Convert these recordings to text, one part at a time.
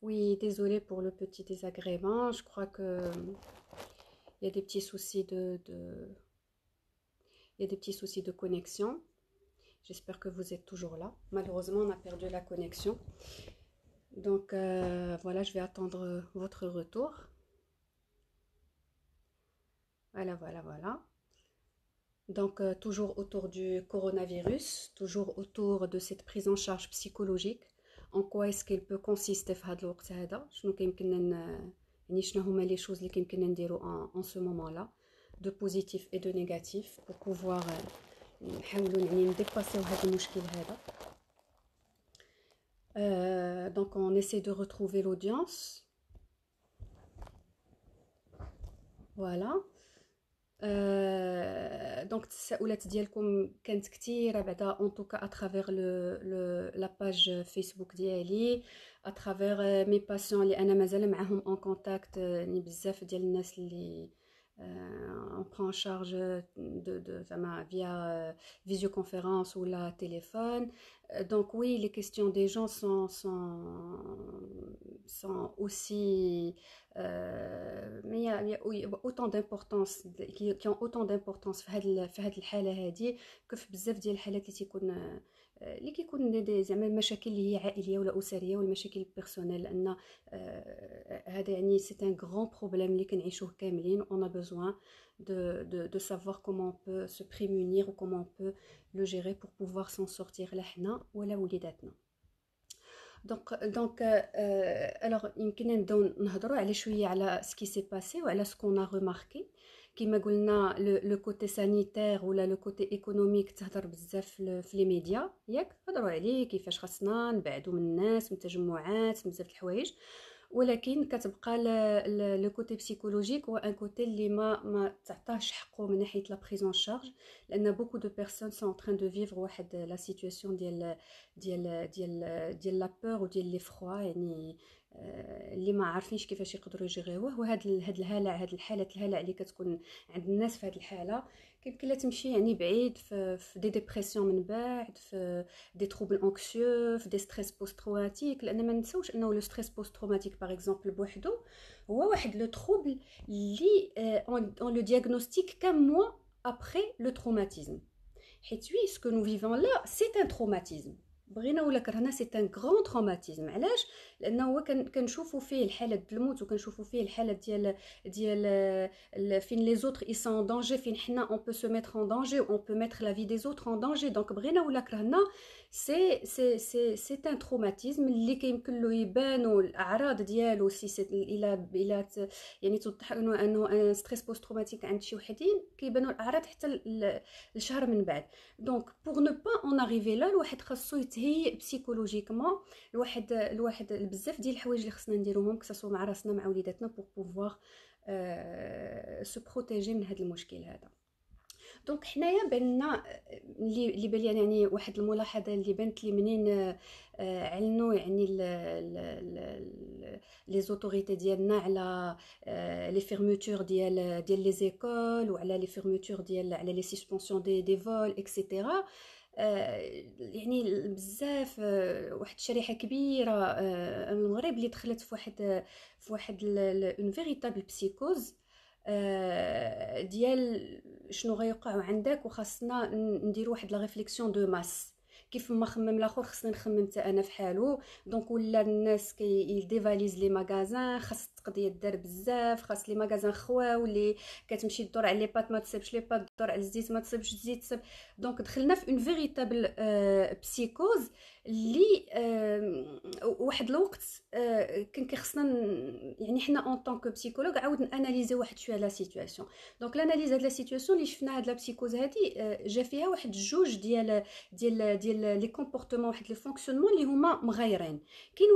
Oui, désolée pour le petit désagrément. Je crois que il y a des petits soucis il y a des petits soucis de connexion. J'espère que vous êtes toujours là. Malheureusement, on a perdu la connexion. Donc voilà, je vais attendre votre retour. Voilà, voilà, voilà. Donc toujours autour du coronavirus, toujours autour de cette prise en charge psychologique. En quoi est-ce qu'elle peut consister في هذا الوقت هذا؟ شنو كيمكننا يعني شنو هما les choses اللي كيمكننا نديرو en ce moment-là de positif et de négatif pour pouvoir نحاولوا يعني نديباسيو هذا المشكل هذا. Donc on essaie de retrouver l'audience. Voilà. دونك التساؤلات ديالكم كانت كثيره بعدا اون توكا اترافير لا باج فيسبوك ديالي اترافير مي باسيون اللي انا مازال معاهم اون كونتاكت يعني بزاف ديال الناس اللي on prend en charge زعما via visioconférence ou la téléphone. Donc oui, les questions des gens sont aussi mais il y a autant d'importance qui ont autant d'importance في هاد الحالة هادي كيف بزاف ديال الحالات اللي تيكون اللي كيكون زعما المشاكل اللي هي عائليه ولا اسريه والمشاكل البيرسونيل لان هذا يعني سي ان غران بروبليم اللي كنعيشوه كاملين اون ا besoin de savoir comment on peut se prémunir ou comment on peut le gérer pour pouvoir s'en sortir لا حنا ولا وليداتنا. Donc alors يمكننا نبداو نهضروا على شويه على ce qui s'est passé وعلى ce qu'on a remarqué. كما قلنا لو كوتي سانيتير ولا لو كوتي ايكونوميك تهضر بزاف في لي ميديا ياك هضروا عليه كيفاش خاصنا نبعدوا من الناس من التجمعات بزاف د الحوايج ولكن كتبقى لو كوتي بسيكولوجيك هو ان كوتي اللي ما تعطاهش حقه من ناحيه لا بريزون شارج لان بوكو دو بيرسون سون ان تران دو فيفر واحد لا سيتوياسيون ديال لا بور وديال لي فروا يعني اللي ما عارفينش كيفاش يقدروا يجيروه وهاد الهلع هاد الحاله الهلع اللي كتكون عند الناس في هاد الحاله كيمكن لا تمشي يعني بعيد في دي ديبرسيون من بعد في دي تروبل انكسيو في دي ستريس بوست تروماتيك لان ما نساوش انه لو ستريس بوست تروماتيك باغ اكزومبل بوحدو هو واحد لو تروبل اللي اون لو دياغنوستيك كام موا ابري لو تروماتيزم حيت وي سكو نو فيفون لا سي ان تروماتيزم بغينا ولا كرهنا سي ان غران تروماتيزم علاش لانه هو كنشوفوا فيه الحالات ديال الموت وكنشوفوا فيه الحالات ديال فين لي زوتر اي سون دانجي فين حنا اون بو سو ميتر ان دانجي اون بو ميتر لا في دي زوتر ان دانجي دونك بغينا ولا كرهنا سي ان تروماتيزم اللي كيمكن له يبانوا الاعراض ديالو سي الى يعني توضح انه ان ستريس بوست تروماتيك عند شي وحدين كيبانوا الاعراض حتى الشهر من بعد دونك بوغ نو با اون اريفي لا الواحد خاصو يتهيئ بسيكولوجيكمون الواحد بزاف ديال الحوايج اللي خصنا نديروهم كساسو مع راسنا مع وليداتنا بوغ بوفوار سو بروتيجي من هذا المشكل هذا. دونك حنايا باننا اللي بان يعني واحد الملاحظه اللي بانت لي منين علنوا يعني لي زوتوريتي ديالنا على لي فيرموتور ديال لي زيكول وعلى لي فيرموتور ديال على لي سسبونسيون دي فول اكسيتيرا يعني بزاف واحد الشريحه كبيره من المغرب اللي دخلت في واحد اون فيريتابل بسيكوز ديال شنو غيوقع عندك وخاصنا نديروا واحد لا ريفليكسيون دو ماس كيف ما خمم الاخر خصني نخمم حتى انا فحالو دونك ولا الناس ديفاليز لي ماغازان خاص التقضيه دار بزاف خاص لي ماغازان خواو اللي كتمشي تدور على لي بات ما تصيبش لي بات تدور على الزيت ما تصيبش الزيت تصيب دونك دخلنا في اون فيريتابل بسيكوز اللي واحد الوقت كان كيخصنا يعني حنا اون طونك بسيكولوج عاود ناناليزي واحد شويه لا سيتوياسيون دونك لاناليز هاد لا سيتوياسيون اللي شفنا هاد لا بسيكوز هادي جا فيها واحد جوج ديال لي كومبورتمون واحد لي فونكسيونمون اللي هما مغايرين كاين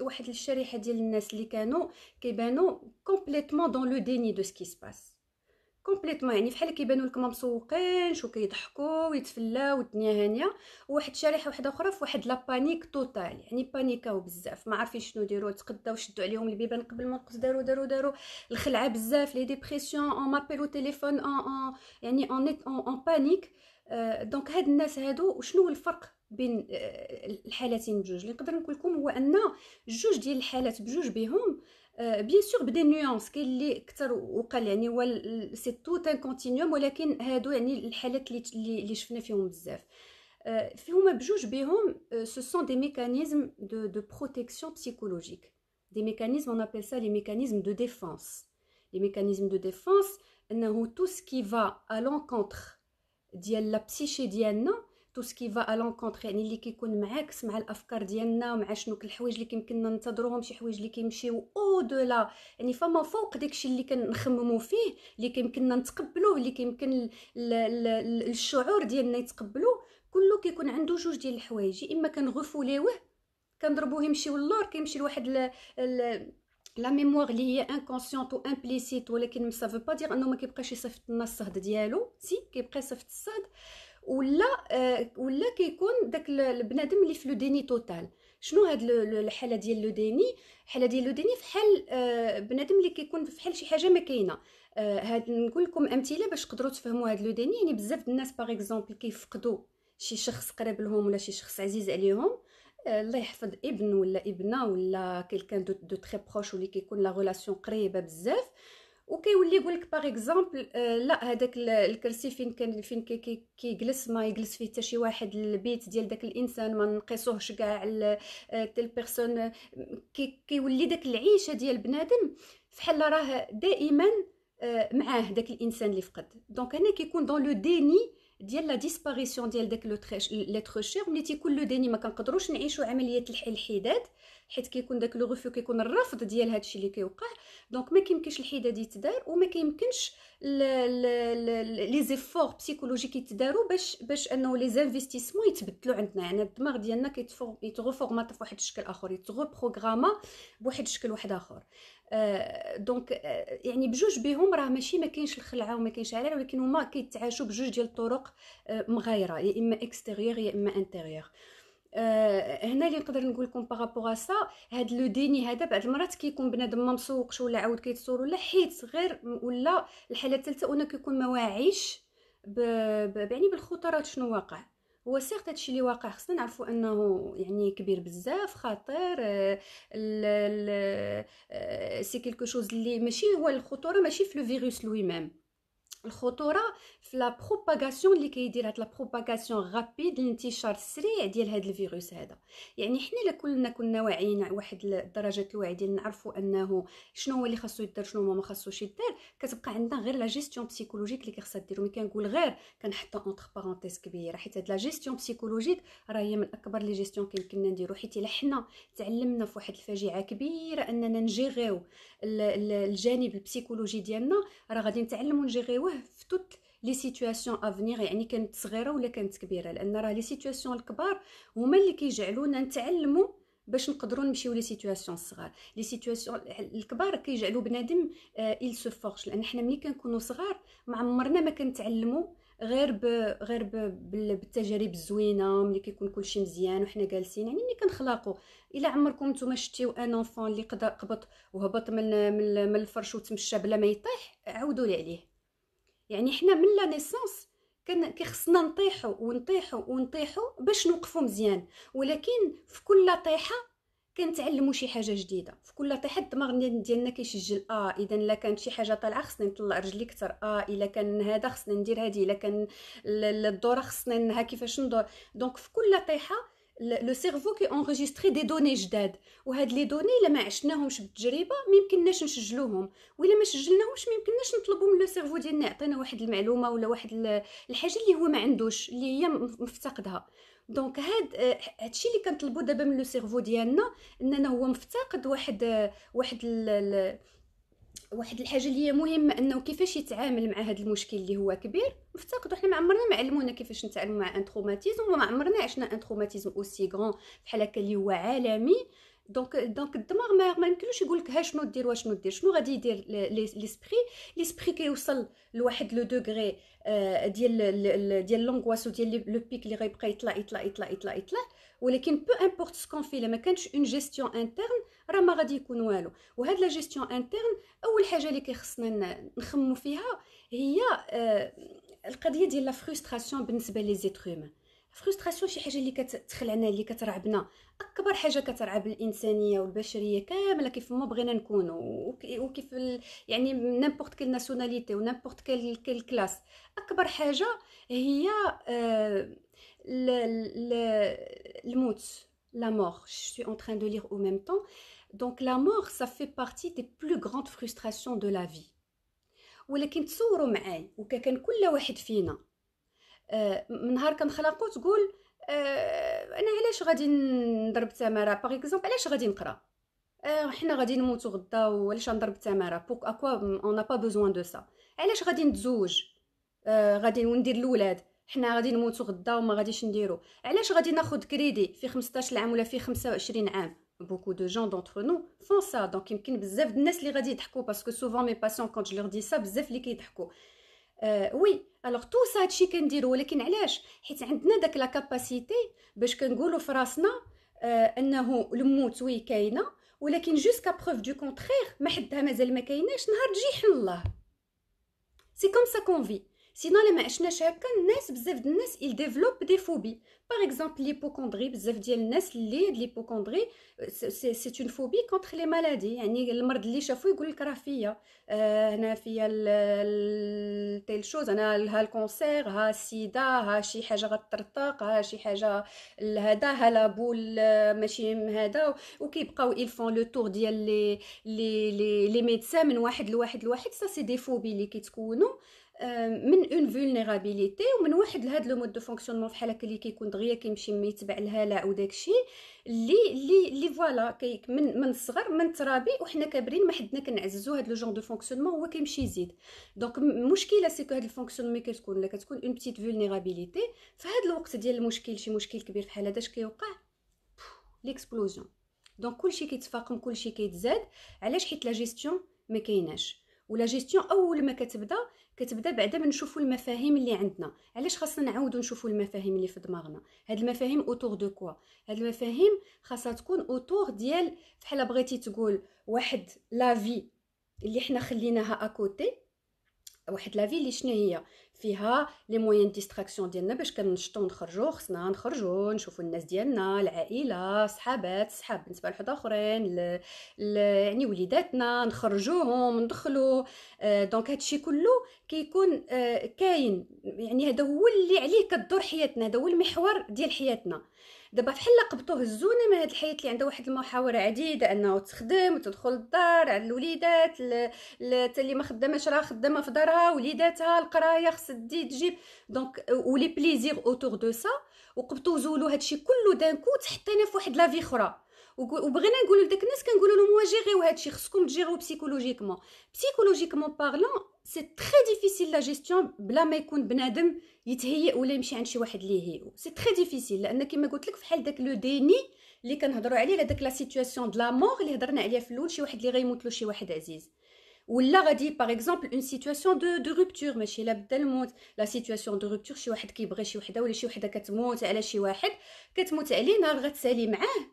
واحد الشريحه ديال الناس اللي كانوا كيبانوا كومبليتمون دون لو ديني دو سكي سباس كومبليتمون يعني فحال كيبانوا لكم مسوقينش وكيضحكوا ويتفلاو والدنيا هانيه وواحد شريحه واحده اخرى في واحد لا بانيك توتال يعني بانيكاو بزاف ما عارفين شنو يديروا تقداو شدوا عليهم البيبان قبل ما نقص داروا الخلعه بزاف لي ديبرسيون اون مابيل او تليفون يعني اون بانيك دونك هاد الناس هادو وشنو هو الفرق بين الحالتين بجوج اللي نقدر نقول لكم هو ان جوج ديال الحالات بجوج بهم بيان سور بدي نيونس كاين اللي اكثر وقال يعني هو سي تو ان كونتينيوم ولكن هادو يعني الحالات اللي شفنا فيهم بزاف فيهما بجوج بهم ce sont des mécanismes de protection psychologique des mécanismes on appelle ça les mécanismes de défense les mécanismes de défense انه tout ce qui va à l'encontre ديال لا بسيشي ديالنا تو سكي فا ا لونكونتر يعني اللي كيكون معاكس مع الافكار ديالنا ومع شنو الحوايج اللي كيمكننا ننتظروهم شي حوايج اللي كيمشيو او دولا يعني فما فوق داكشي اللي كنخمموا فيه اللي كيمكننا نتقبلوه اللي كيمكن الشعور ديالنا يتقبلوه كله كيكون عنده جوج ديال الحوايج اما كنغفوليوه كنضربوه يمشي واللور كيمشي لواحد لا ميموار اللي هي انكونسيونت و امبليسيت ولكن سا فو با دير انه ما كيبقاش يصيفط لنا الصهد ديالو سي كيبقى يصيفط الصهد ولا كيكون داك البنادم اللي في لو ديني توتال شنو هاد الحاله ديال لو ديني الحاله ديال لو ديني فحال بنادم اللي كيكون فحال شي حاجه ما كاينه هاد نقول لكم امثله باش تقدروا تفهموا هاد لو ديني يعني بزاف الناس باغ اكزومبل كيفقدوا شي شخص قريب لهم ولا شي شخص عزيز عليهم الله يحفظ ابن ولا ابنه ولا كيلكان دو تري بروش واللي كيكون لا ريلاسيون قريبه بزاف وكيولي يقول لك باغ اكزومبل لا هذاك الكرسي فين كيجلس ما يجلس فيه حتى شي واحد البيت ديال داك الانسان ما نقيسوهش كاع تيل بيرسون كيولي داك العيشه ديال بنادم فحال راه دائما معاه داك الانسان اللي فقد دونك هنا كيكون دون لو ديني ديال لا ديسباريسيون ديال داك لتر شير ملي تيكون لو ديني ما كنقدروش نعيشوا عمليه الحداد حيت كيكون داك لو غوفو كيكون الرفض ديال هادشي اللي كيوقع دونك ما كيمكنش الحداد يتدار وما كيمكنش لي زيفور بسيكولوجيك يتداروا باش انه لي انفستيسمون يتبدلوا عندنا يعني الدماغ ديالنا يتغفورمات فواحد الشكل اخر يتغبروغراما بواحد الشكل واحد اخر دونك يعني بجوج بهم راه ماشي ما كاينش الخلعه وما كاينش علال ولكن هما كيتعاشوا بجوج ديال الطرق مغايره يا اما اكستيريور يا اما انتيريور هنا اللي نقدر نقول لكم بارابور سا هاد لو ديني هذا بعض المرات كيكون بنادم ما مسوقش ولا عاود كيتصور ولا حيت غير ولا الحاله الثالثه انه كيكون ما واعيش يعني بالخطرات شنو واقع هو سيغت هادشي اللي واقع خصنا نعرفوا انه يعني كبير بزاف خطير سي كيلكو شوز اللي ماشي هو الخطوره ماشي في لو فيروس لوي ميم الخطوره في لا بروباغاسيون اللي كيدير هاد لا بروباغاسيون غابيد الانتشار السريع ديال هاد الفيروس هذا يعني حنا الا كنا واعيين واحد درجه الوعي ديال نعرفوا انه شنو هو اللي خاصو يدار شنو ما خاصوش يدار كتبقى عندنا غير لا جيستيون بسيكولوجيك اللي خاصها دير ملي كنقول غير كنحطها اونتر بارونتيز كبيره حيت هاد لا جيستيون بسيكولوجيك راه هي من اكبر لي جيستيون كيمكننا نديرو حيت الا حنا تعلمنا في واحد الفاجعه كبيره اننا نجيغيو الجانب البسيكولوجي ديالنا راه غادي نتعلموا نجيغيوه في توت لي سيتوياسيون افنيغ يعني كانت صغيره ولا كانت كبيره لان راه لي سيتوياسيون الكبار هما اللي كيجعلونا نتعلموا باش نقدروا نمشيو لي سيتوياسيون الصغار لي سيتوياسيون الكبار كيجعلوا بنادم il se forge لان حنا ملي كنكونوا صغار ما عمرنا ما كنتعلموا غير بالتجارب الزوينه ملي كيكون كلشي مزيان وحنا جالسين يعني ملي كنخلاقوا الا عمركم نتوما شتيو ان انفون اللي قبط وهبط من الفرش وتمشى بلا ما يطيح عاودوا لي عليه يعني حنا من لا نيسانس كيخصنا نطيحوا باش نوقفوا مزيان ولكن في كل طيحه كنتعلموا شي حاجه جديده في كل طيحه الدماغ ديالنا كيسجل اذا الا كانت شي حاجه طالعه خصني نطلع رجلي اكثر الا كان هذا خصني ندير هذه الا كان الدوره خصني نها كيفاش ندور دونك في كل طيحه لو سيرفو كي انغيستري دي دوني جداد وهاد لي دوني الا ما عشناهمش بالتجربه ما يمكنناش نسجلوهم والا ما سجلناهمش ما يمكنناش نطلبوا من لو سيرفو ديالنا يعطينا واحد المعلومه ولا واحد الحاجه اللي هو ما عندوش اللي هي مفتقدها دونك هادشي اللي كنطلبوا دابا من لو سيرفو ديالنا اننا هو مفتقد واحد الحاجه اللي هي مهمه انه كيفاش يتعامل مع هذا المشكل اللي هو كبير مفتقد وحنا ما عمرنا ما علمونا كيفاش نتعاملوا مع ان تروماتيزم وما عمرنا عشنا ان تروماتيزم اوسي غران بحال هكا اللي هو عالمي دونك الدماغ ما يمكنلوش يقول لك ها شنو دير واش دير شنو غادي يدير ليسبري كيوصل لواحد لو دوغري ديال لونغواس وديال لو بيك اللي غيبقى يطلع ولكن بو امبورط سكون في ما كانش اون جيستيون انترن راه ما غادي يكون والو وهاد لا جيستيون انترن اول حاجه اللي كيخصنا نخمو فيها هي القضيه ديال لا فرستراسيون بالنسبه لي زيتر. فرستراسيون شي حاجه اللي كتخلعنا، اللي كترعبنا، اكبر حاجه كترعب الانسانيه والبشريه كامله كيف ما بغينا نكونوا، وكيف يعني نيمبورط كيل ناسيوناليتي ونيمبورط كيل كلاس. اكبر حاجه هي الموت، la mort. Je suis en train de lire au même temps. Donc la mort, ça fait partie des plus grandes frustrations de la vie. ولكن تصوروا معاي وكان كل واحد فينا من نهار كنخلقوا تقول انا علاش غادي نضرب تماره باغ اكزومبل، علاش غادي نقرا، حنا غادي نموتوا غدا وعلاش نضرب تماره، بوك اكوا اون نا با بوزوان دو سا، علاش غادي نتزوج، غادي ندير الاولاد، حنا غادي نموتوا غدا وما غاديش نديرو، علاش غادي ناخذ كريدي في 15 عام ولا في 25 عام. beaucoup de gens d'entre nous font ça. donc يمكن بزاف د الناس اللي غادي يضحكوا باسكو سوفون مي باسيون كونط جو لور دي سا بزاف اللي كيضحكوا. وي الوغ تو سا هادشي كنديرو، ولكن علاش؟ حيت عندنا داك لا كاباسيتي باش كنقولوا في راسنا انه الموت وي كاينه، ولكن جوسكا بروف دو كونترير ما حدها مازال ما كايناش، نهار تجي حن الله. سي كوم سا كون في. سينو لا ما عشناش هكا الناس، بزاف د الناس il développe des phobies. باغ اكزومبل ليبوكوندري، بزاف ديال الناس اللي ليبوكوندري سي اون فوبي كونتر لي مالادي، يعني المرض اللي شافو يقول لك راه فيا هنا فيا تيل شوز، انا ها الكونسير، ها السيدا، ها شي حاجه غتطرطق، ها شي حاجه هذا، ها لابول ماشي هذا، وكيبقاو يلفون لو تور ديال لي ميدسان من واحد لواحد. سا سي دي فوبي اللي كيتكونوا من اون فولنيرابيليتي ومن واحد لهاد لو مود دو فونكسيونمون بحال هكا اللي كيكون دغيا كيمشي ميتبع الهلع وداكشي اللي فوالا من الصغر من الترابي وحنا كابرين ما حدنا كنعززو هاد لو جون دو فونكسيونمون، هو كيمشي يزيد. دونك المشكله سي كو هاد الفونكسيونمون ملي كتكون ولا كتكون اون بتيت فولنيرابيليتي في هاد الوقت ديال المشكل، شي مشكل كبير بحال هذا اش كيوقع؟ ليكسبلوزيون. دونك كلشي كيتفاقم، كلشي كيتزاد. علاش؟ حيت لا جيستيون ما كايناش. ولا جيستيون اول ما كتبدا بعدا ما نشوفوا المفاهيم اللي عندنا. علاش خاصنا نعاودوا نشوفوا المفاهيم اللي في دماغنا؟ هاد المفاهيم اوتور دو كوا؟ هاد المفاهيم خاصها تكون اوتور ديال بحال بغيتي تقول واحد لا في اللي حنا خليناها اكوتي، واحد لا في اللي شنو هي فيها لي موين ديستراكسيون ديالنا باش كنشطو نخرجوا، خصنا نخرجوا نشوفوا الناس ديالنا، العائله، صحاب بالنسبه لواحد اخرين، يعني وليداتنا نخرجوهم ندخلوا. دونك هادشي كله كيكون كاين، يعني هذا هو اللي عليه كدور حياتنا، هذا هو المحور ديال حياتنا. دابا بحال قبطوه الزونه من هاد الحياه اللي عندها واحد المحاور عديده، انه تخدم وتدخل الدار على الوليدات، اللي ما خداماش راه خدامه في دارها، وليداتها، القرايه خص تجيب. دونك ولي بليزير اوتور دو سا، وقبطوا زولوا هادشي كله دانكو تحطينا في واحد لافي اخرى. وبغينا نقولوا لداك الناس كنقولوا لهم واجيريو هادشي، خصكم تجيريو بسيكولوجيكمون بارلون. سي تري ديفيسيل لا جيستيون بلا ما يكون بنادم يتهيئ ولا يمشي عند شي واحد اللي يهيئو. سي تري ديفيسيل، لان كما قلت لك فحال داك لو ديني اللي كنهضروا عليه، هذاك لا سيتوياسيون د لا مور اللي هضرنا عليها في الاول، شي واحد اللي غيموت له شي واحد عزيز، ولا غادي باغ اكزومبل اون سيتوياسيون دو روبتور، ماشي لا بدا الموت، لا سيتوياسيون دو روبتور، شي واحد كيبغي شي وحده، ولا شي وحده كتموت على شي واحد، كتموت عليه نهار غتسالي معاه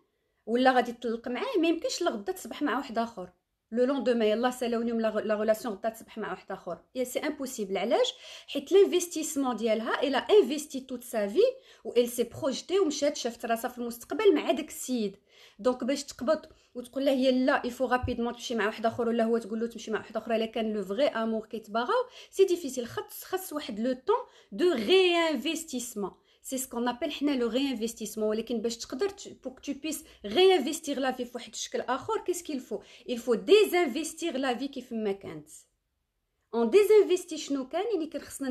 ولا غادي تطلق معاه، ما يمكنش لغدا تصبح مع واحد اخر لو لوندومي يلاه سالاوني لا ريلاسيون غدا تصبح مع واحد اخر. سي امبوسيبل. علاش؟ حيت لانفستيسمون ديالها الا انفيستي توت سا في و ال سي بروجيتي ومشات شافت راسها في المستقبل مع داك السيد. دونك باش تقبط وتقول له هي لا يفو رابيدمون تمشي مع واحد اخر، ولا هو تقول له تمشي مع واحد اخر، الا كان لو فري امور كيتباغاو، سي ديفيسيل. خاص واحد لو طون دو ريانفستيسمون. C'est ce qu'on appelle حنا le réinvestissement. ولكن باش تقدر pour que tu puisses réinvestir la vie في واحد الشكل اخر، qu'est-ce qu'il faut? Il faut désinvestir la vie كيف ما كانت. اون ديزانفيستي شنو كان؟ يعني كان خصنا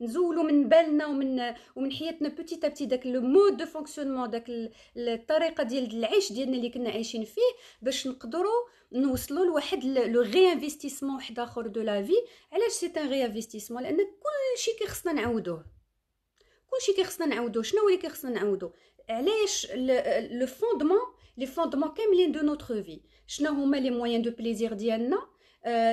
نزولو من بالنا ومن حياتنا بوتيت ابتي داك لو مود دو فونكسيونمون، داك الطريقه ديال العيش ديالنا اللي كنا عايشين فيه، باش نقدروا نوصلوا لواحد لو ريانفستيسمون واحد اخر دو لا في. علاش سي ان ريانفستيسمون؟ لان كلشي كيخصنا نعاودوه، شنو هو اللي كيخصنا نعاودو؟ علاش لو فوندمون، لي فوندمون كاملين دو نوتر في. شنو هما لي موين دو بليزير ديالنا؟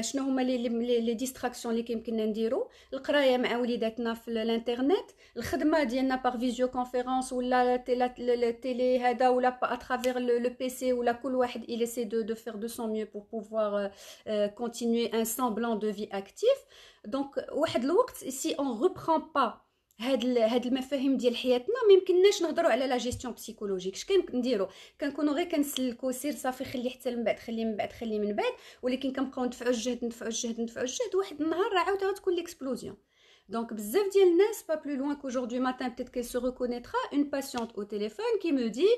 شنو هما لي ديستراكسيون اللي كيمكننا نديرو؟ القرايه مع وليداتنا في الانترنت، الخدمه ديالنا باغ فيديو كونفيرونس ولا تيلي هذا ولا اترافير لو بي سي، ولا كل واحد il essaie de faire de son mieux pour pouvoir continuer un semblant de vie active. دونك واحد الوقت سي اون reprend pas هاد المفاهيم ديال حياتنا، ما يمكنناش نهضروا على لا جيستيون بسيكولوجيك. اش كنديروا؟ كنكونوا غير كنسلكوا سير صافي، خلي حتى من بعد، خلي من بعد، خلي من بعد، ولكن كنبقاو ندفعوا الجهد ندفعوا الجهد ندفعوا الجهد، واحد النهار راه عاود غتكون ليكسبلوزيون. دونك بزاف ديال الناس با بلو لوان كوجوردي ماتان بيتيت كيل سو ريكونيترا اون باسيونت او تيليفون كي مو دي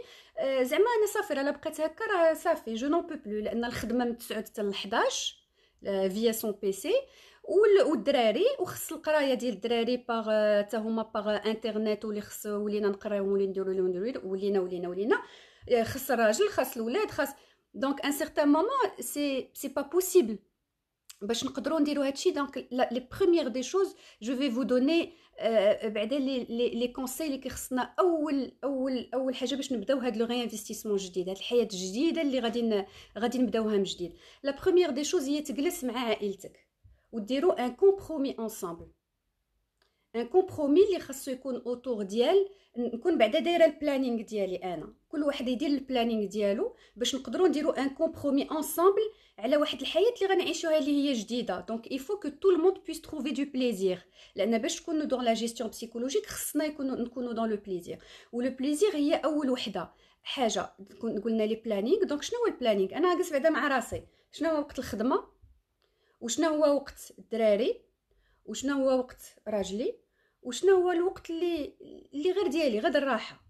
زعما انا صافي راه بقيت هكا راه صافي جو نون بو بلو، لان الخدمه من 9 حتى ل 11 فيا سون بي سي، والدراري وخص القرايه ديال الدراري باغ حتى هما باغ انترنت، واللي خص ولينا نقراو ولي نديرو ولينا خص الراجل خص الولاد خص. دونك ان سيغتان مومون سي با بوسيبل باش نقدروا نديروا هادشي. دونك لي بروميير دي شوز جو في فو دوني بعدا لي كونساي اللي كيخصنا اول حاجه باش نبداو هاد لو ريانفستيسمون جديد، هاد الحياه الجديده اللي غادي نبداوها من جديد. لا بروميير دي شوز هي تجلس مع عائلتك وديروا ان كومبرومي انصامبل، ان كومبرومي اللي خاصو يكون اوتور ديال نكون بعدا دايره البلانينغ ديالي، انا كل واحد يدير البلانينغ ديالو باش نقدروا نديروا ان كومبرومي انصامبل على واحد الحياه اللي غنعيشوها اللي هي جديده. دونك il faut que tout le monde puisse trouver du plaisir، لان باش نكونوا دون لا جيستيون بسيكولوجيك خصنا نكونوا دون لو بليزير. ولو بليزير هي اول وحده حاجه قلنا لي بلانينغ. دونك شنو هو البلانينغ؟ انا ناقص بعدا مع راسي شنو هو وقت الخدمه، وشنو هو وقت الدراري، وشنو هو وقت راجلي، وشنو هو الوقت اللي غير ديالي غير الراحه.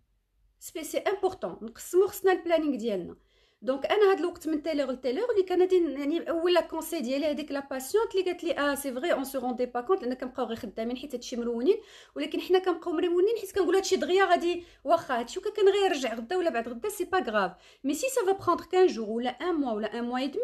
سي امبورطون نقسمو خصنا البلانينغ ديالنا. دونك انا هاد الوقت من تيلور لتيلور اللي كان غادي يعني اول كونسي ديالي هذيك لا باسيونت اللي قالت لي سي فري اون سو روندي با كونت، لان كنبقاو غير خدامين حيت هادشي مرونين، ولكن حنا كنبقاو مرونين حيت كنقولوا هادشي دغيا غادي واخا هادشي كان غير يرجع غدا ولا بعد غدا سي با غراف. مي سي سا فا بروندر 15 جور ولا ان موا ولا ان موا اي دمي،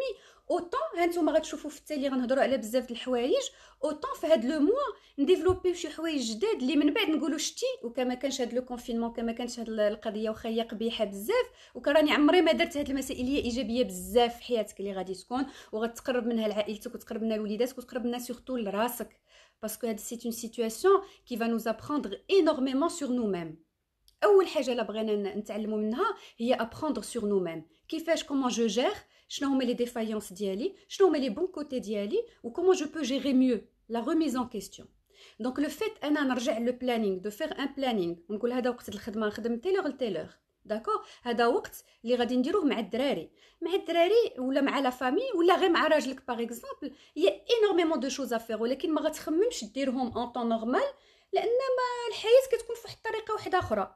اوطون هانتوما غتشوفوا في التالي غنهضروا على بزاف د الحوايج، اوطون في هاد لو موا نديفلوبيو شي حوايج جداد اللي من بعد نقولوا شتي وكما كانش هاد لو كونفينمون كما كانش هاد القضيه واخا هي قبيحه بزاف وكراني عمري ما درت هاد المسائل هي ايجابيه بزاف في حياتك اللي غادي تكون وغتقرب منها لعائلتك وتقرب منها لوليداتك وتقرب منها سورتو لراسك، باسكو هاد سي اون سيتوياسيون كي فا نوز ابروندر انورميمون سور نو ميم. اول حاجه لا بغينا نتعلموا منها هي ابروندر سور نو ميم، كيفاش كومون جو جير، شنو هما لي ديفايونس ديالي، شنو هما لي بون كوتي ديالي، و كومون جو بو جيري ميو لا ريميز ان كيستيون. دونك لو فيت انا نرجع لو بلانينغ دو فير ان بلانينغ ونقول هذا وقت الخدمه نخدم تيلور لتيلور، داكور، هذا وقت اللي غادي نديروه مع الدراري ولا مع لا فامي ولا غير مع راجلك باغ اكزومبل، هي انورميمون دو شوز افير، ولكن ما غتخممش ديرهم اون طون نورمال لان ما الحياه كتكون في واحد الطريقه واحده اخرى،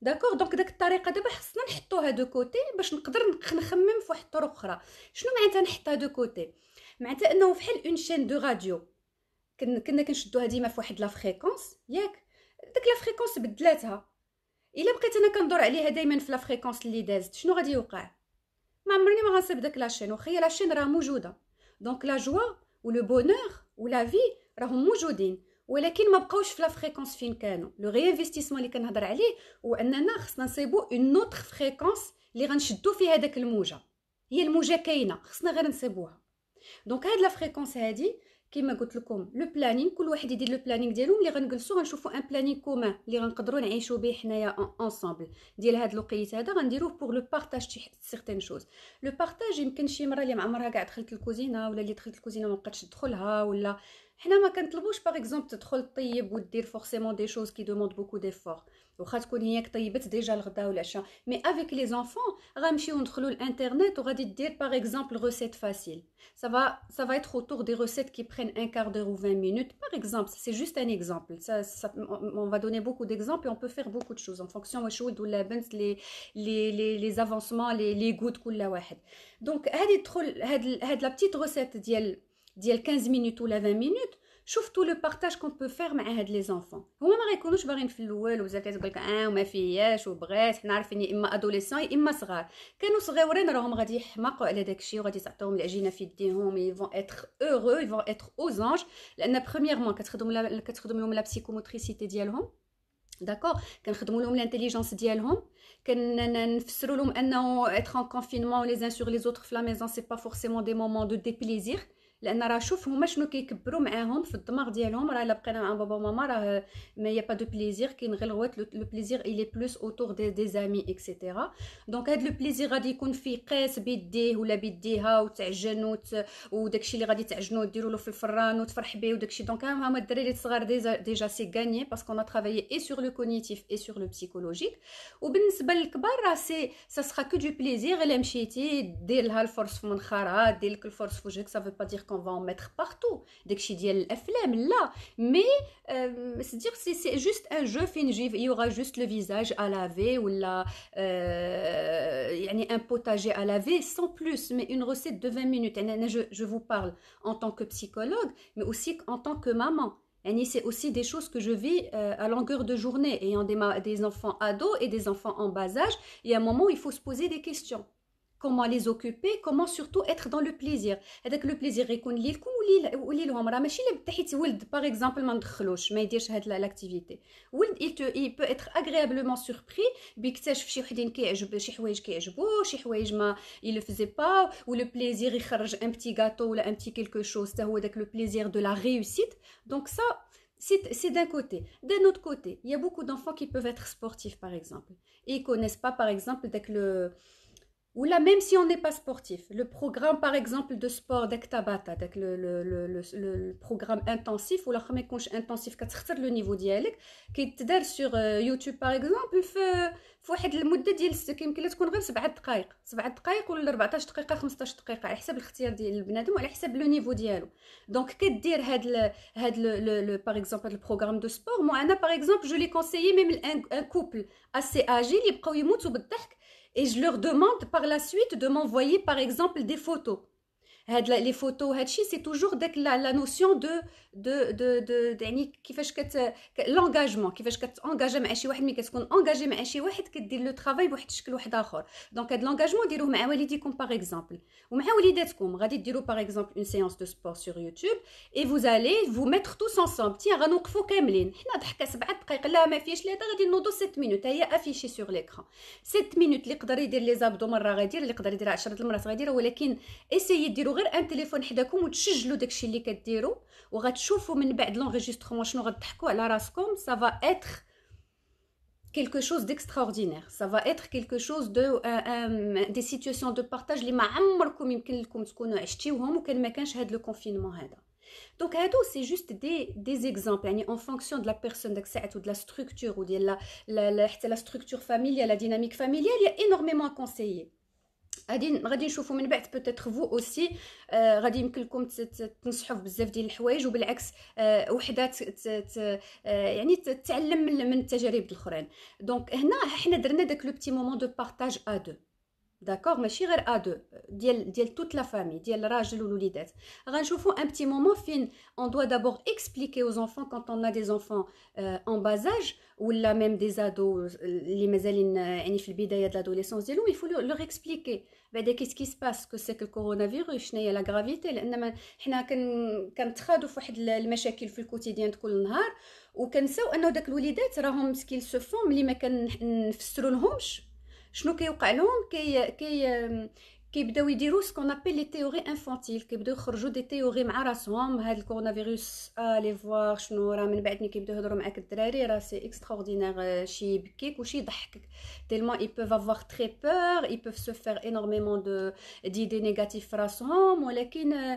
داكور. دونك داك الطريقه دابا خصنا نحطوها دو كوتي باش نقدر نخمم في واحد الطرق اخرى. شنو معناتها نحطها دو كوتي؟ معناتها انه فحال اون شين دو راديو كنا كنشدوها ديما في واحد لا فريكونس، ياك داك لا فريكونس بدلاتها، الا بقيت انا كندور عليها دائما في لا فريكونس اللي دازت شنو غادي يوقع؟ ما عمرني ما غنصيب داك لاشين، وخيا لاشين راه موجوده. دونك لا جوا ولو بونور ولا في راهم موجودين، ولكن ما بقاوش في لا فريكونس فين كانوا. لو ريانفستيسمون اللي كنهضر عليه هو اننا خصنا نصيبو اون اوتر فريكونس اللي غنشدو فيها داك الموجه، هي الموجه كاينه خصنا غير نصيبوها. دونك هاد لا فريكونس هادي كما قلت لكم لو بلانين، كل واحد يدير لو بلانين ديالو اللي غنجلسوا غنشوفوا ان بلانين كومان اللي غنقدروا نعيشوا به حنايا انصامبل ديال هاد الوقيت هذا غنديروه بور لو بارطاج تاع سيغتين شوز. لو بارطاج يمكن شي مره اللي ما عمرها كاع دخلت الكوزينه ولا اللي دخلت الكوزينه ما بقاتش تدخلها، ولا حنا ما كنطلبوش باغ اكزومبل تدخل طيب ودير فورسيمون دي شوز كي دوموند بوكو ديفور، واخا تكون هي طيبت ديجا الغدا والعشاء. مي افيك لي زونفون غنمشيو ندخلوا الانترنت وغادي دير باغ اكزومبل ريسيت فاسيل، ça va être autour des recettes qui prennent un quart d'heure ou 20 minutes par exemple. C'est juste un exemple, on va donner beaucoup d'exemples et on peut faire beaucoup de choses en fonction les avancements les goûts de كل واحد. Donc هذه تدخل هاد la petite recette ديال 15 minutes ولا 20 minutes. شفتوا لو بارطاج كون بو فير مع هاد لي زونفون، هما ما غيكونوش باغيين في الاول وبزاف تقول لك وما فياش وبغات، حنا عارفين اما ادوليسون اما صغار، كانوا صغيورين راهم غادي يحماقوا على داكشي وغادي تعطيهم العجينه في يديهم، يفون اتر heureux يفون اتر aux anges، لان بريميرمون كتخدم لهم لا بسيكوموتريسيتي ديالهم، داكور، كنخدموا لهم الانتيليجنس ديالهم، كنفسروا لهم انه اتر ان كونفينمون لي زان سور لي زوتر في لا ميزون سي با فورسيمون دي مومون دو دي بليزير، لان راه شوف هما شنو كيكبروا معاهم في الدماغ ديالهم، راه الا بقينا مع بابا وماما راه ما يا با دو بليزير، كاين غير الغوات. لو بليزير الي بلوس اوتور دي زامي اكسيتيرا. دونك هاد لو بليزير غادي يكون فيه قيس بيديه ولا بيديها وتعجن وداكشي اللي غادي تعجنو ديروا له في الفران وتفرح به وداكشي. دونك هما الدراري الصغار ديجا سي غاني باسكو اون ترافايي اي سور لو كوغنيتيف اي سور لو بسيكولوجيك. وبالنسبه للكبار راه سي سا سرا كو دو بليزير. الا مشيتي دير لها الفرص في منخرها، دير لك الفرص في وجهك، سافو با دير كون فون ميتر بارتو داكشي ديال الافلام لا. مي سي دير سي جوست ان جو فين يجي يوغا جوست لو فيزاج ا لافي ولا يعني ان بوتاجي ا لافي سون بلوس. مي اون recette de 20 minutes. انا je vous parle en tant que psychologue mais aussi en tant que maman. C'est aussi des choses que je vis à longueur de journée, ayant des enfants ados et des enfants en bas âge. Il y a un moment où il faut se poser des questions. Comment les occuper, comment surtout être dans le plaisir. هذاك لو بليزير يكون ليكم وليلهم. راه ماشي الا حيت ولد باغ اكزامبل ما ندخلوش ما يديرش هاد لاكتيفيتي، ولد il peut être agréablement surpris بيكتشف شي وحدين كيعجب شي حوايج كيعجبوه، شي حوايج ما il le faisait pas، ou le plaisir يخرج un petit gâteau ولا un petit quelque chose، حتى هو داك le plaisir de la réussite. Donc ça c'est d'un côté. D'un autre côté, il y a beaucoup d'enfants qui peuvent être sportifs par exemple et ils connaissent pas par exemple dès que le ou là même si on n'est pas sportif, le programme par exemple de sport d'Ektabata, le programme intensif ou la ما يكونش intensif كتختار le niveau ديالك كيتدار sur YouTube par exemple في واحد المده ديال يمكن لا تكون غير 7 دقائق 7 دقائق ولا 14 دقيقه 15 دقيقه على حسب الاختيار ديال البنادم وعلى حسب لو نيفو ديالو. دونك كدير هاد par exemple le programme de sport. Moi انا par exemple je l'ai conseillé même un couple assez âgé اللي بقاو يموتوا بالضحك. Et je leur demande par la suite de m'envoyer par exemple des photos. Les photos, c'est toujours la notion de يعني كيفاش l'engagement. كيفاش كتانجاجا مع شي واحد، ملي كتكون انجاجي مع شي واحد كدير لو طرافاي بواحد الشكل واحد اخر. دونك هاد l'engagement ديروه مع والديكم باغ اكزومبل ومع وليداتكم. غادي ديروا باغ اكزومبل une séance de sport sur YouTube et vous allez vous mettre tous ensemble. تي غنوقفوا كاملين حنا ضحكه 7 دقائق لا ما فيهش لا غادي نوضوا 7 minutes. هي افيشي سور ليكران 7 minutes. اللي يقدر يدير لي زابدو مره غيدير، اللي يقدر يدير 10 المرات غيدير، ولكن اسيي ديروا غير ان تليفون حداكم وتسجلوا داكشي اللي كديروا وغتشوفوا من بعد لونغيسترمون شنو غتضحكوا على راسكم. ça va être quelque chose d'extraordinaire. Ça va être quelque chose de des situations de partage اللي ما عمركم يمكن لكم تكونوا عشتيوهم وكان ما كانش هذا لو كونفينمون هذا. دونك هادو سي جوست دي زيكزامبل يعني اون فونكسيون دو لا بيرسون داك الساعات ودو لا ستركتور وديال حتى لا ستركتور فاميليال لا ديناميك فاميليال يا انورميمون كونسيي. غادي نشوفوا من بعد بوتيتر فو اوسي غادي يمكن لكم تنصحوا بزاف ديال الحوايج وبالعكس وحدات يعني تتعلم من التجارب الاخرين. دونك هنا حنا درنا داك لو بتي مومون دو بارطاج ا دو داكوغ ماشي غير ا دو ديال توت لا فامي ديال الراجل والوليدات. غنشوفوا ان بتي مومون فين on doit d'abord expliquer aux enfants quand on a des enfants en bas âge ولا même des ados اللي مازالين يعني في البدايه ديال الادوليسونس ديالهم. il faut leur expliquer بعدا كيس كي سباس كو سي كو الكورونافيروس شنو هي لا غرافيتي. لان حنا كنتخادوا في واحد المشاكل في الكوتيديان كل نهار وكنساو انه داك الوليدات راهم سكيل سو فون ملي ما كنفسروا لهمش شنو كيوقع لهم. كيبداو يديروا سكون ابل لي تيوري انفانتيل. كيبداو يخرجوا دي تيوري مع راسهم. هاد الكورونا فيروس لي فوار شنو راه من بعد ملي كيبداو يهضروا معاك الدراري راه سي اكستراوردينير. شي يبكيك وشي يضحكك تيلمون ils peuvent avoir très peur, ils peuvent se faire énormément d'idées négatives في راسهم. ولكن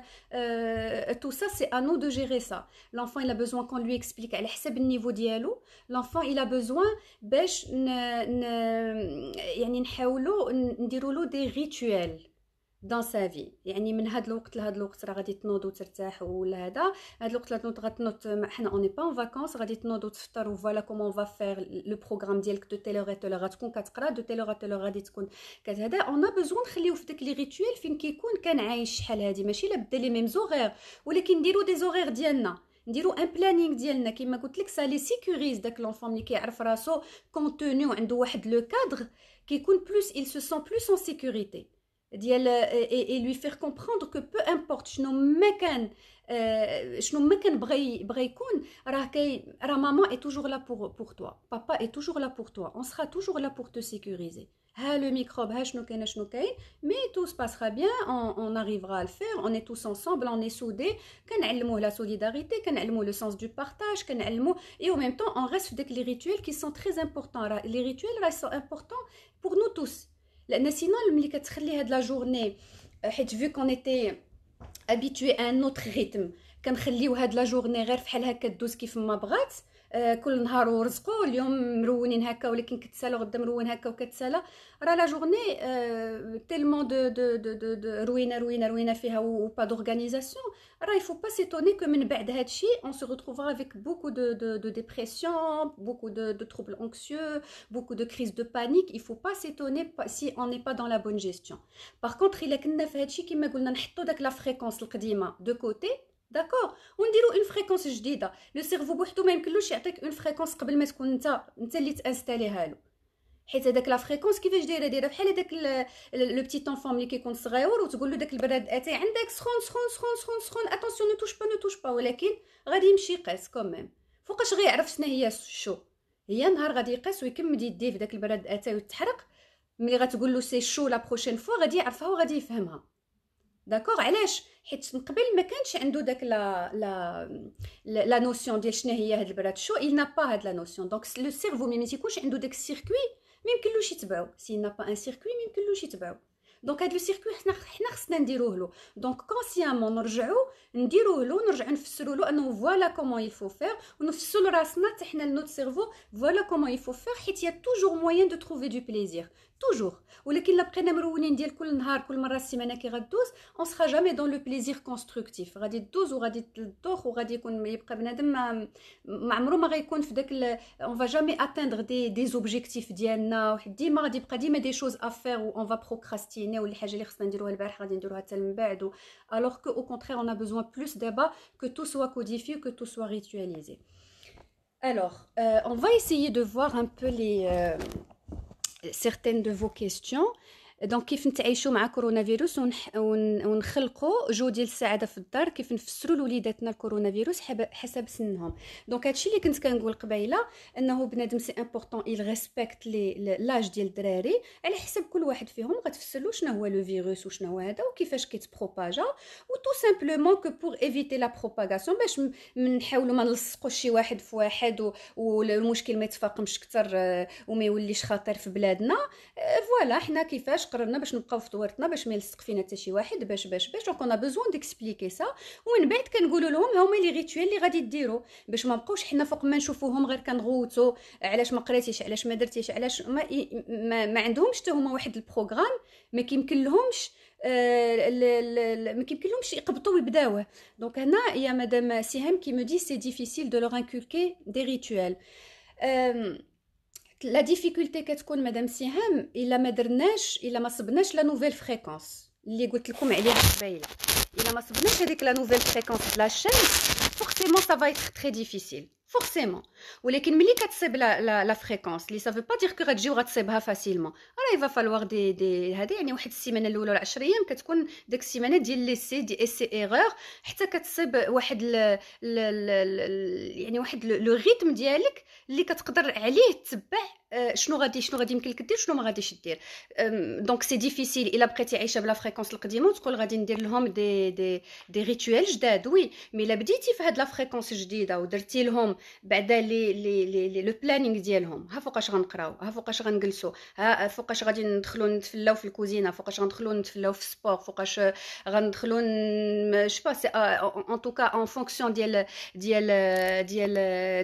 tout ça c'est à nous de gérer ça. L'enfant il a besoin qu'on lui explique على حسب النيفو ديالو. L'enfant il a besoin باش يعني نحاولوا نديروا له دي ريتوال dans sa vie. يعني من هاد الوقت لهاد الوقت راه غادي تنوض وترتاح ولا هذا هاد الوقت غتنوض حنا اوني با ان فاكونس غادي تنوض وتفطر وفوالا كومون فا فير لو بروغرام ديالك دو تيلور تيلور غتكون كتقرا دو تيلور تيلور غادي تكون كهذا. اون ا بوزون نخليو في داك لي ريتوال فين كيكون كان عايش شحال هادي ماشي لا بدا لي ميم زوغير ولكن نديرو دي زوغير ديالنا نديرو ان بلانينغ ديالنا كيما قلت لك سا لي سيكوريز داك لونفون ملي كيعرف راسو كونتوني وعنده واحد لو كادر كيكون بلوس il se sent plus en sécurité ديال et lui faire comprendre que peu importe شنو ما كان بغى يكون راه ماما est toujours là pour toi, papa est toujours là pour toi, on sera toujours là pour te sécuriser. ها le microbe ها شنو كاين mais tout se passera bien, on arrivera à le faire, on est tous ensemble, on est soudés, كنعلموه la solidarité, كنعلموه le sens du partage, كنعلموه et en même temps on reste avec les rituels qui sont très importants. Les rituels restent importants pour nous tous. لأن sinon ملي كتخلي هاد la journée حيت vu qu'on était habitué à un autre rythme كنخليو هاد لا جورني غير فحال هكا دوز كيف ما بغات كل نهار ورزقو اليوم مرونين هكا ولكن كتسالى غدا مرون هكا وكتسالى راه لا جورني تيلمون دو روينه فيها و با دورغانيزاسيون راه يفو با سيتوني كو من بعد هادشي اون سو retrouvera avec beaucoup de dépression, beaucoup de troubles anxieux, beaucoup de crises de panique. Il faut pas s'étonner si on n'est pas dans la bonne gestion. Par contre الا كنا في هادشي كما قلنا نحطوا داك لا فريكونس القديمه دو كوتي داكور ونديروا اون فريكونس جديده. لو سيرفو بوحدو ما يمكنلوش يعطيك اون فريكونس قبل ما تكون انت اللي تانستاليها له حيت هذاك لا فريكونس كيفاش دايره بحال هذاك لو بتي طونفون ملي كيكون صغيور وتقول له داك البراد اتاي عندك سخون اتونسيون نو توش با ولكن غادي يمشي يقيس كوميم فوقاش غيعرف شنو هي الشو هي نهار غادي يقيس ويكمل يديه في داك البراد اتاي وتحرق ملي غتقول له سي شو لا بروشين فوا غادي يعرفها وغادي يفهمها داكوغ. علاش حيت من قبل ما كانش عنده داك لا نوسيون ديال شنو هي هاد البراد شو il n'a pas هاد لا نوسيون دونك لو سيرفو ملي ما تيكونش عنده داك السيركوي ما يمكنلوش يتبعو سي n'a pas un circuit ما يمكنلوش يتبعو دونك هاد لو سيركوي حنا خصنا نديروه له دونك كونسيامون نديروه له نرجعوا نفسروا له انه فوالا كومون يل فو فير ونفسروا لراسنا حتى حنا لنوت سيرفو فوالا كومون يل فو فير حيت يا توجور موين دو تروفي دو بليزير توجور ولكن لا بقينا مرونين ديال كل نهار كل مره السيمانه كي غدوز اون سرا جامي دون لو بليزير كونستركتيف غادي تدوز وغادي تدوخ وغادي يكون يبقى بنادم ما عمره ما غيكون في داك اون فا جامي اتاندر دي زوبجيكتيف ديالنا وحد ديما غادي يبقى ديما دي شوز افير و اون فا بروكراستيني واللي حاجه اللي خصنا نديروها البارح غادي نديروها حتى من بعد alors que au contraire on a besoin plus d'abord que tout soit codifié que tout soit ritualisé. Alors on va essayer de voir un peu les certaines de vos questions. دونك كيف نتعايشوا مع كورونا فيروس ونخلقوا جو ديال السعاده في الدار كيف نفسروا لوليداتنا الكورونا فيروس حسب سنهم. دونك هادشي اللي كنت كنقول قبيله انه بنادم سي امبورطون il ريسبكت لاج ديال الدراري على حسب كل واحد فيهم غتفسر له شنو هو لو فيروس وشنو هو هذا وكيفاش كيتبروباجا و تو سامبلومون كو بور ايفيتي لا بروباغاسيون باش نحاولوا ما نلصقوش شي واحد في واحد والمشكل ما يتفاقمش اكثر وما يوليش خطير في بلادنا. فوالا حنا كيفاش قررنا باش نبقاو في دوارتنا باش ما يلصق فينا حتى شي واحد باش دونك انا بوزون ديكسبليكي سا ومن بعد كنقولوا لهم هما لي ريتوال اللي غادي ديروا باش ما نبقاوش حنا فوق ما نشوفوهم غير كنغوتو علاش ما قريتيش علاش ما درتيش علاش ما عندهمش حتى هما واحد البروغرام ما كيمكن لهمش ما كيمكنلهمش يقبطوا ويبداوه. دونك هنا يا مدام سهام كي مو دي سي ديفيسيل دو لور انكولكي دي ريتوال. لا ديفيكولتي كتكون مدام سهام الا ما درناش الا ما صبناش لا نوفيل فريكونس اللي قلت لكم عليها قبيله الا ما صبناش هذيك لا نوفيل فريكونس بلا شمس فورسيمون سا فا être très difficile فورسيمون. ولكن ملي كتصيب لا فريكونس لي سافو با دير كو غتجي وغتصيبها فاسيلمون راه يفا فالوار دي هذه يعني واحد السيمانه الاولى ولا 10 ايام كتكون داك السيمانه ديال ليسي دي اسي ايرور حتى كتصيب واحد يعني واحد لو ريتم ديالك اللي كتقدر عليه تتبع شنو غادي يمكن لك دير شنو ما غاديش دير. دونك سي ديفيسيل الا بقيتي عايشه بلا فريكونس القديمه وتقول غادي ندير لهم دي ريتوال جداد وي مي الا بديتي في هاد لا فريكونس جديده ودرتي لهم بعدا لي لو بلانينغ ديالهم ها فوقاش غنقراو ها فوقاش غنجلسوا ها فوقاش غادي ندخلوا نتفلاو في الكوزينه فوقاش غندخلوا نتفلاو في السبور فوقاش غندخلوا جو با سي ان توكا ان فونكسيون ديال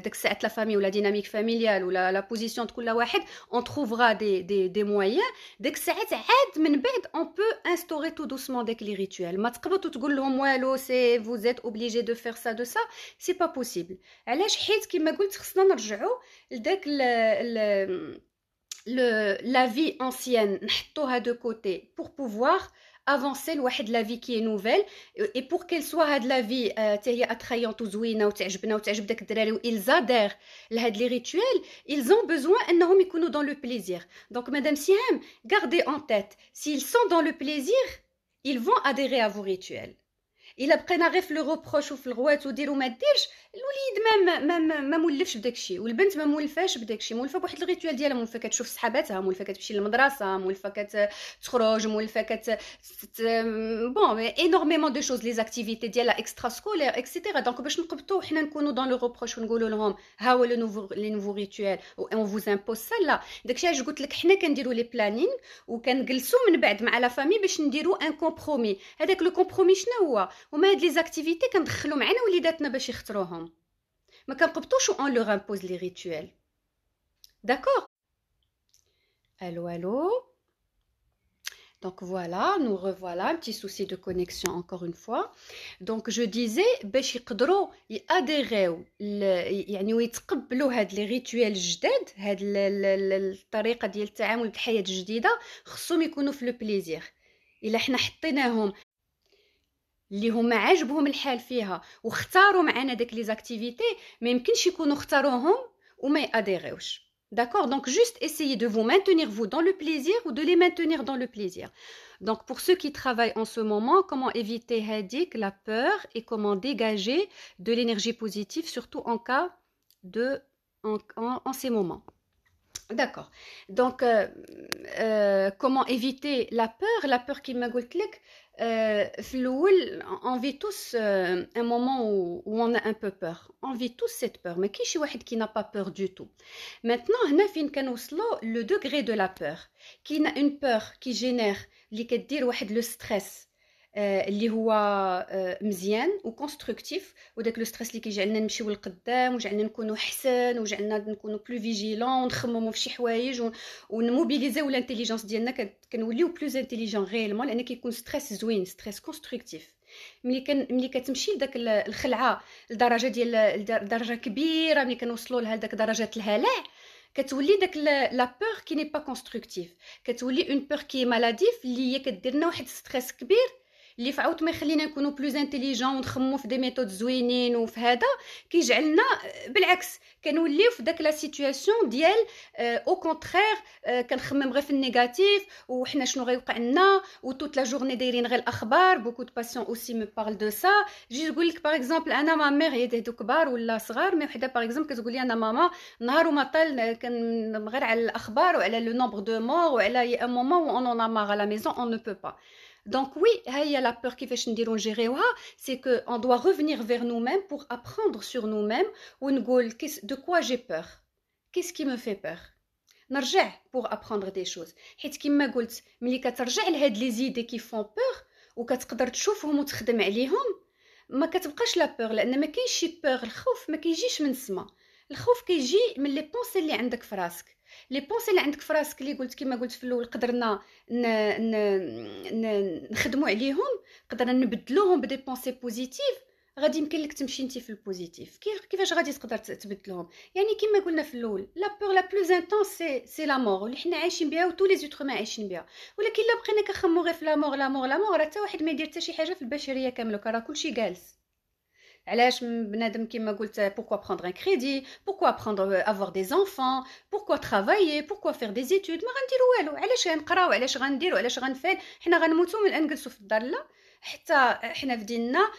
داك الساعه لا فامي ولا ديناميك فاميليال ولا لا بوزيسيون كل واحد on trouvera des moyens ديك الساعات عاد من بعد on peut instaurer tout doucement داك لي ريتوال ما تقبطوا تقول لهم والو سي vous êtes obligé de faire ça de ça c'est pas possible. علاش حيت كما قلت خصنا نرجعوا لداك la vie ancienne نحطوها de côté pour pouvoir avancer لواحد لا في كي نوفيل اي بور كيل سوا هاد لا في حتى هي اترايونت وزوينه وتعجبنا وتعجب داك الدراري و ils adhèrent لهاد لي ريتوال ils ont besoin انهم يكونوا dans le plaisir. Donc madame Siham, gardez en tête s'ils sont dans le plaisir ils vont adhérer à vos rituels الا بقينا غير في لو روبروش وفي الغوات وديروا ما ديرش، الوليد ما مولفش بداكشي، والبنت ما مولفاش بداكشي، مولفه بواحد الريتوال ديالها، مولفه كتشوف صحاباتها، مولفه كتمشي للمدرسه، مولفه كتخرج، مولفه بون انورميمون دو شوز، لي زاكتيفيتي ديالها اكسترا سكولير اكسيتيرا. دونك باش نقبطوا حنا نكونوا دون لو روبروش ونقولوا لهم ها هو لي نوفو ريتوال اون فوز امبوز سا، لا. داكشي علاش قلت لك حنا كنديروا لي بلانين وكنجلسوا من بعد مع لا فامي باش نديروا ان كومبرومي. هذاك لو كومبرومي شنو هو؟ وما هاد لي زاكتيفيتي كندخلوا معنا وليداتنا باش يختاروهم، ما كنقبطوش اون لور امبوز لي ريتوال. داكور؟ الو الو. Donc voilà, nous revoilà, un petit souci de connexion encore une fois. Donc je disais باش يقدروا ياديريو يعني ويتقبلوا هاد لي ريتوال الجداد، هاد الطريقه ديال التعامل بالحياه الجديده، خصهم يكونوا في لو بليزير. الا حنا حطيناهم اللي هما عاجبهم الحال فيها واختاروا معنا داك لي زاكتيفيتي، ما يمكنش يكونوا اختاروهم وما ياديريوش. D'accord? Donc, juste essayez de vous maintenir vous dans le plaisir ou de les maintenir dans le plaisir. Donc, pour ceux qui travaillent en ce moment, comment éviter Hadik, la peur et comment dégager de l'énergie positive, surtout en cas de, en ces moments. D'accord. Donc, comment éviter la peur? La peur qui m'a dit que on vit tous un moment où on a un peu peur. On vit tous cette peur. Mais qui est واحد qui n'a pas peur du tout? Maintenant, هنا فين كنوصلوا le degré de la peur. Qui a une peur qui génère اللي كدير واحد le stress اللي هو مزيان وكونستركتيف، وداك لو ستريس اللي كيجعلنا نمشيو للقدام وجعلنا نكونوا احسن وجعلنا نكونوا بلو فيجيلون ونخمموا في شي حوايج ونموبيليزيو الانتيليجنس ديالنا، كنوليو بلوز انتيليجون ريالمون، لان كيكون ستريس زوين، ستريس كونستركتيف. ملي كتمشي لداك الخلعه لدرجه ديال درجه كبيره، ملي كنوصلوا لهذاك درجه الهلع، كتولي داك لا بور كي ني با كونستركتيف، كتولي اون بور كي مالاديف اللي هي كديرنا واحد ستريس كبير اللي فعاوت ما يخلينا نكونوا بلوز انتيليجون ونخمموا في دي ميثود زوينين، وفي هذا كيجعلنا بالعكس كنوليو في داك لا سيتوياسيون ديال او كونترير كنخمم غير في النيجاتيف وحنا شنو غيوقع لنا وتوت لا جورني دايرين غير الاخبار. بوكو دو باسيون اوسي مي بارل دو سا. جي نقول لك باغ اكزومبل انا ما مير هي هادو كبار ولا صغار، مي وحده باغ اكزومبل كتقول لي انا ماما نهار وما طال كان غير على الاخبار وعلى لو نومبر دو مور وعلى ان مومون و اون اون مار لا ميزون اون نو بو با. Donc oui, il y a la peur qui fait نديرو نجيريوها, c'est que on doit revenir vers nous-mêmes pour apprendre sur nous-mêmes ونقول de quoi j'ai peur, qu'est-ce qui me fait peur. نرجع pour apprendre des choses, حيت كما قلت ملي كترجع لهاد لي زيدي كي فون بور وكتقدر تشوفهم وتخدم عليهم ما كتبقاش لا بور, لان ما كاينش شي بور. الخوف ما كيجيش من السما, الخوف كيجي من لي بونسي اللي عندك في راسك. لي بونسي اللي عندك في راسك اللي قلت كما قلت في الاول قدرنا نخدموا عليهم, قدرنا نبدلوهم بدي بونسي بوزيتيف, غادي يمكن لك تمشي انت في البوزيتيف. كيفاش غادي تقدر تبدلهم؟ يعني كما قلنا في الاول لا بور لا بلوز انتونس سي لا مور اللي حنا عايشين بها وتو لي زوتر ما عايشين بها. ولكن الا بقينا كنخمو غير في لا مور لا مور لا مور, راه حتى واحد ما يدير حتى شي حاجه في البشريه كامله, راه كلشي جالس. علاش بنادم كيما قلت pourquoi prendre un crédit, pourquoi avoir des enfants, pourquoi travailler, pourquoi faire des études, ما غنديروا والو. علاش غنقراو, علاش غنديروا, علاش غنفعل؟ حنا غنموتوا من نجلسوا في الدار؟ لا, حتى حنا في ديننا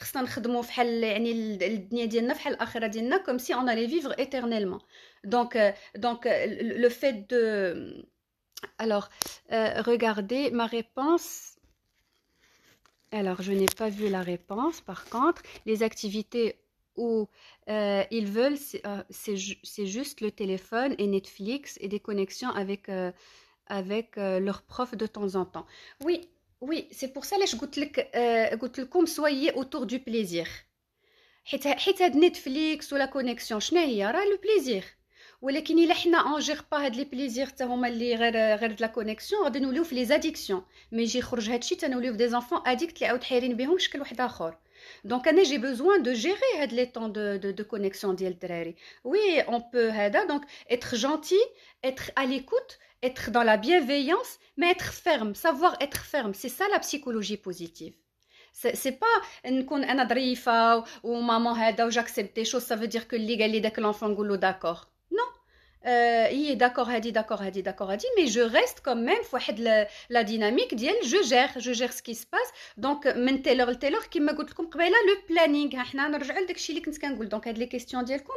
خصنا نخدموا فحال يعني الدنيا ديالنا فحال الاخره ديالنا, comme si on allait vivre éternellement. Donc le fait de alors regardez ma réponse. Alors, je n'ai pas vu la réponse. Par contre, les activités où ils veulent, c'est juste le téléphone et Netflix et des connexions avec leurs profs de temps en temps. Oui, oui, c'est pour ça que je قلت لكم soyez autour du plaisir. حيت هاد نتفليكس ولا كونيكسيون شنو هي؟ راه لو بليزير. ولكن الا حنا اونجير با هاد لي بليزير حتى هما اللي غير د لا كونيكسيون, غادي نوليو في لي زاديكسيون. مي يجي يخرج هادشي تنوليو في دي زانفون اديكت اللي عاود حايرين بهم شكل واحد اخر. دونك انا جي بوزوان دو جيري هاد لي طون دو كونيكسيون ديال الدراري. وي اون بو هذا دونك اتر جونتي, اتر ا ليكوت, être dans la bienveillance, mais être ferme, savoir être ferme, c'est ça la psychologie positive. C'est pas نكون انا ظريفه وماما هذا وجاكسبت دي شوز, ça veut dire que اللي قال لي داك l'enfant نقول له d'accord. Non, Oui, d'accord, هادي d'accord, هادي d'accord, هادي, mais je reste quand même فواحد la dynamique ديال je gère ce qui se passe. Donc من telle heure لtelle heure كيما قلت لكم قبيله le planning. ها حنا نرجعوا لداك الشيء اللي كنت كنقول. دونك هاد لي كيسيون ديالكم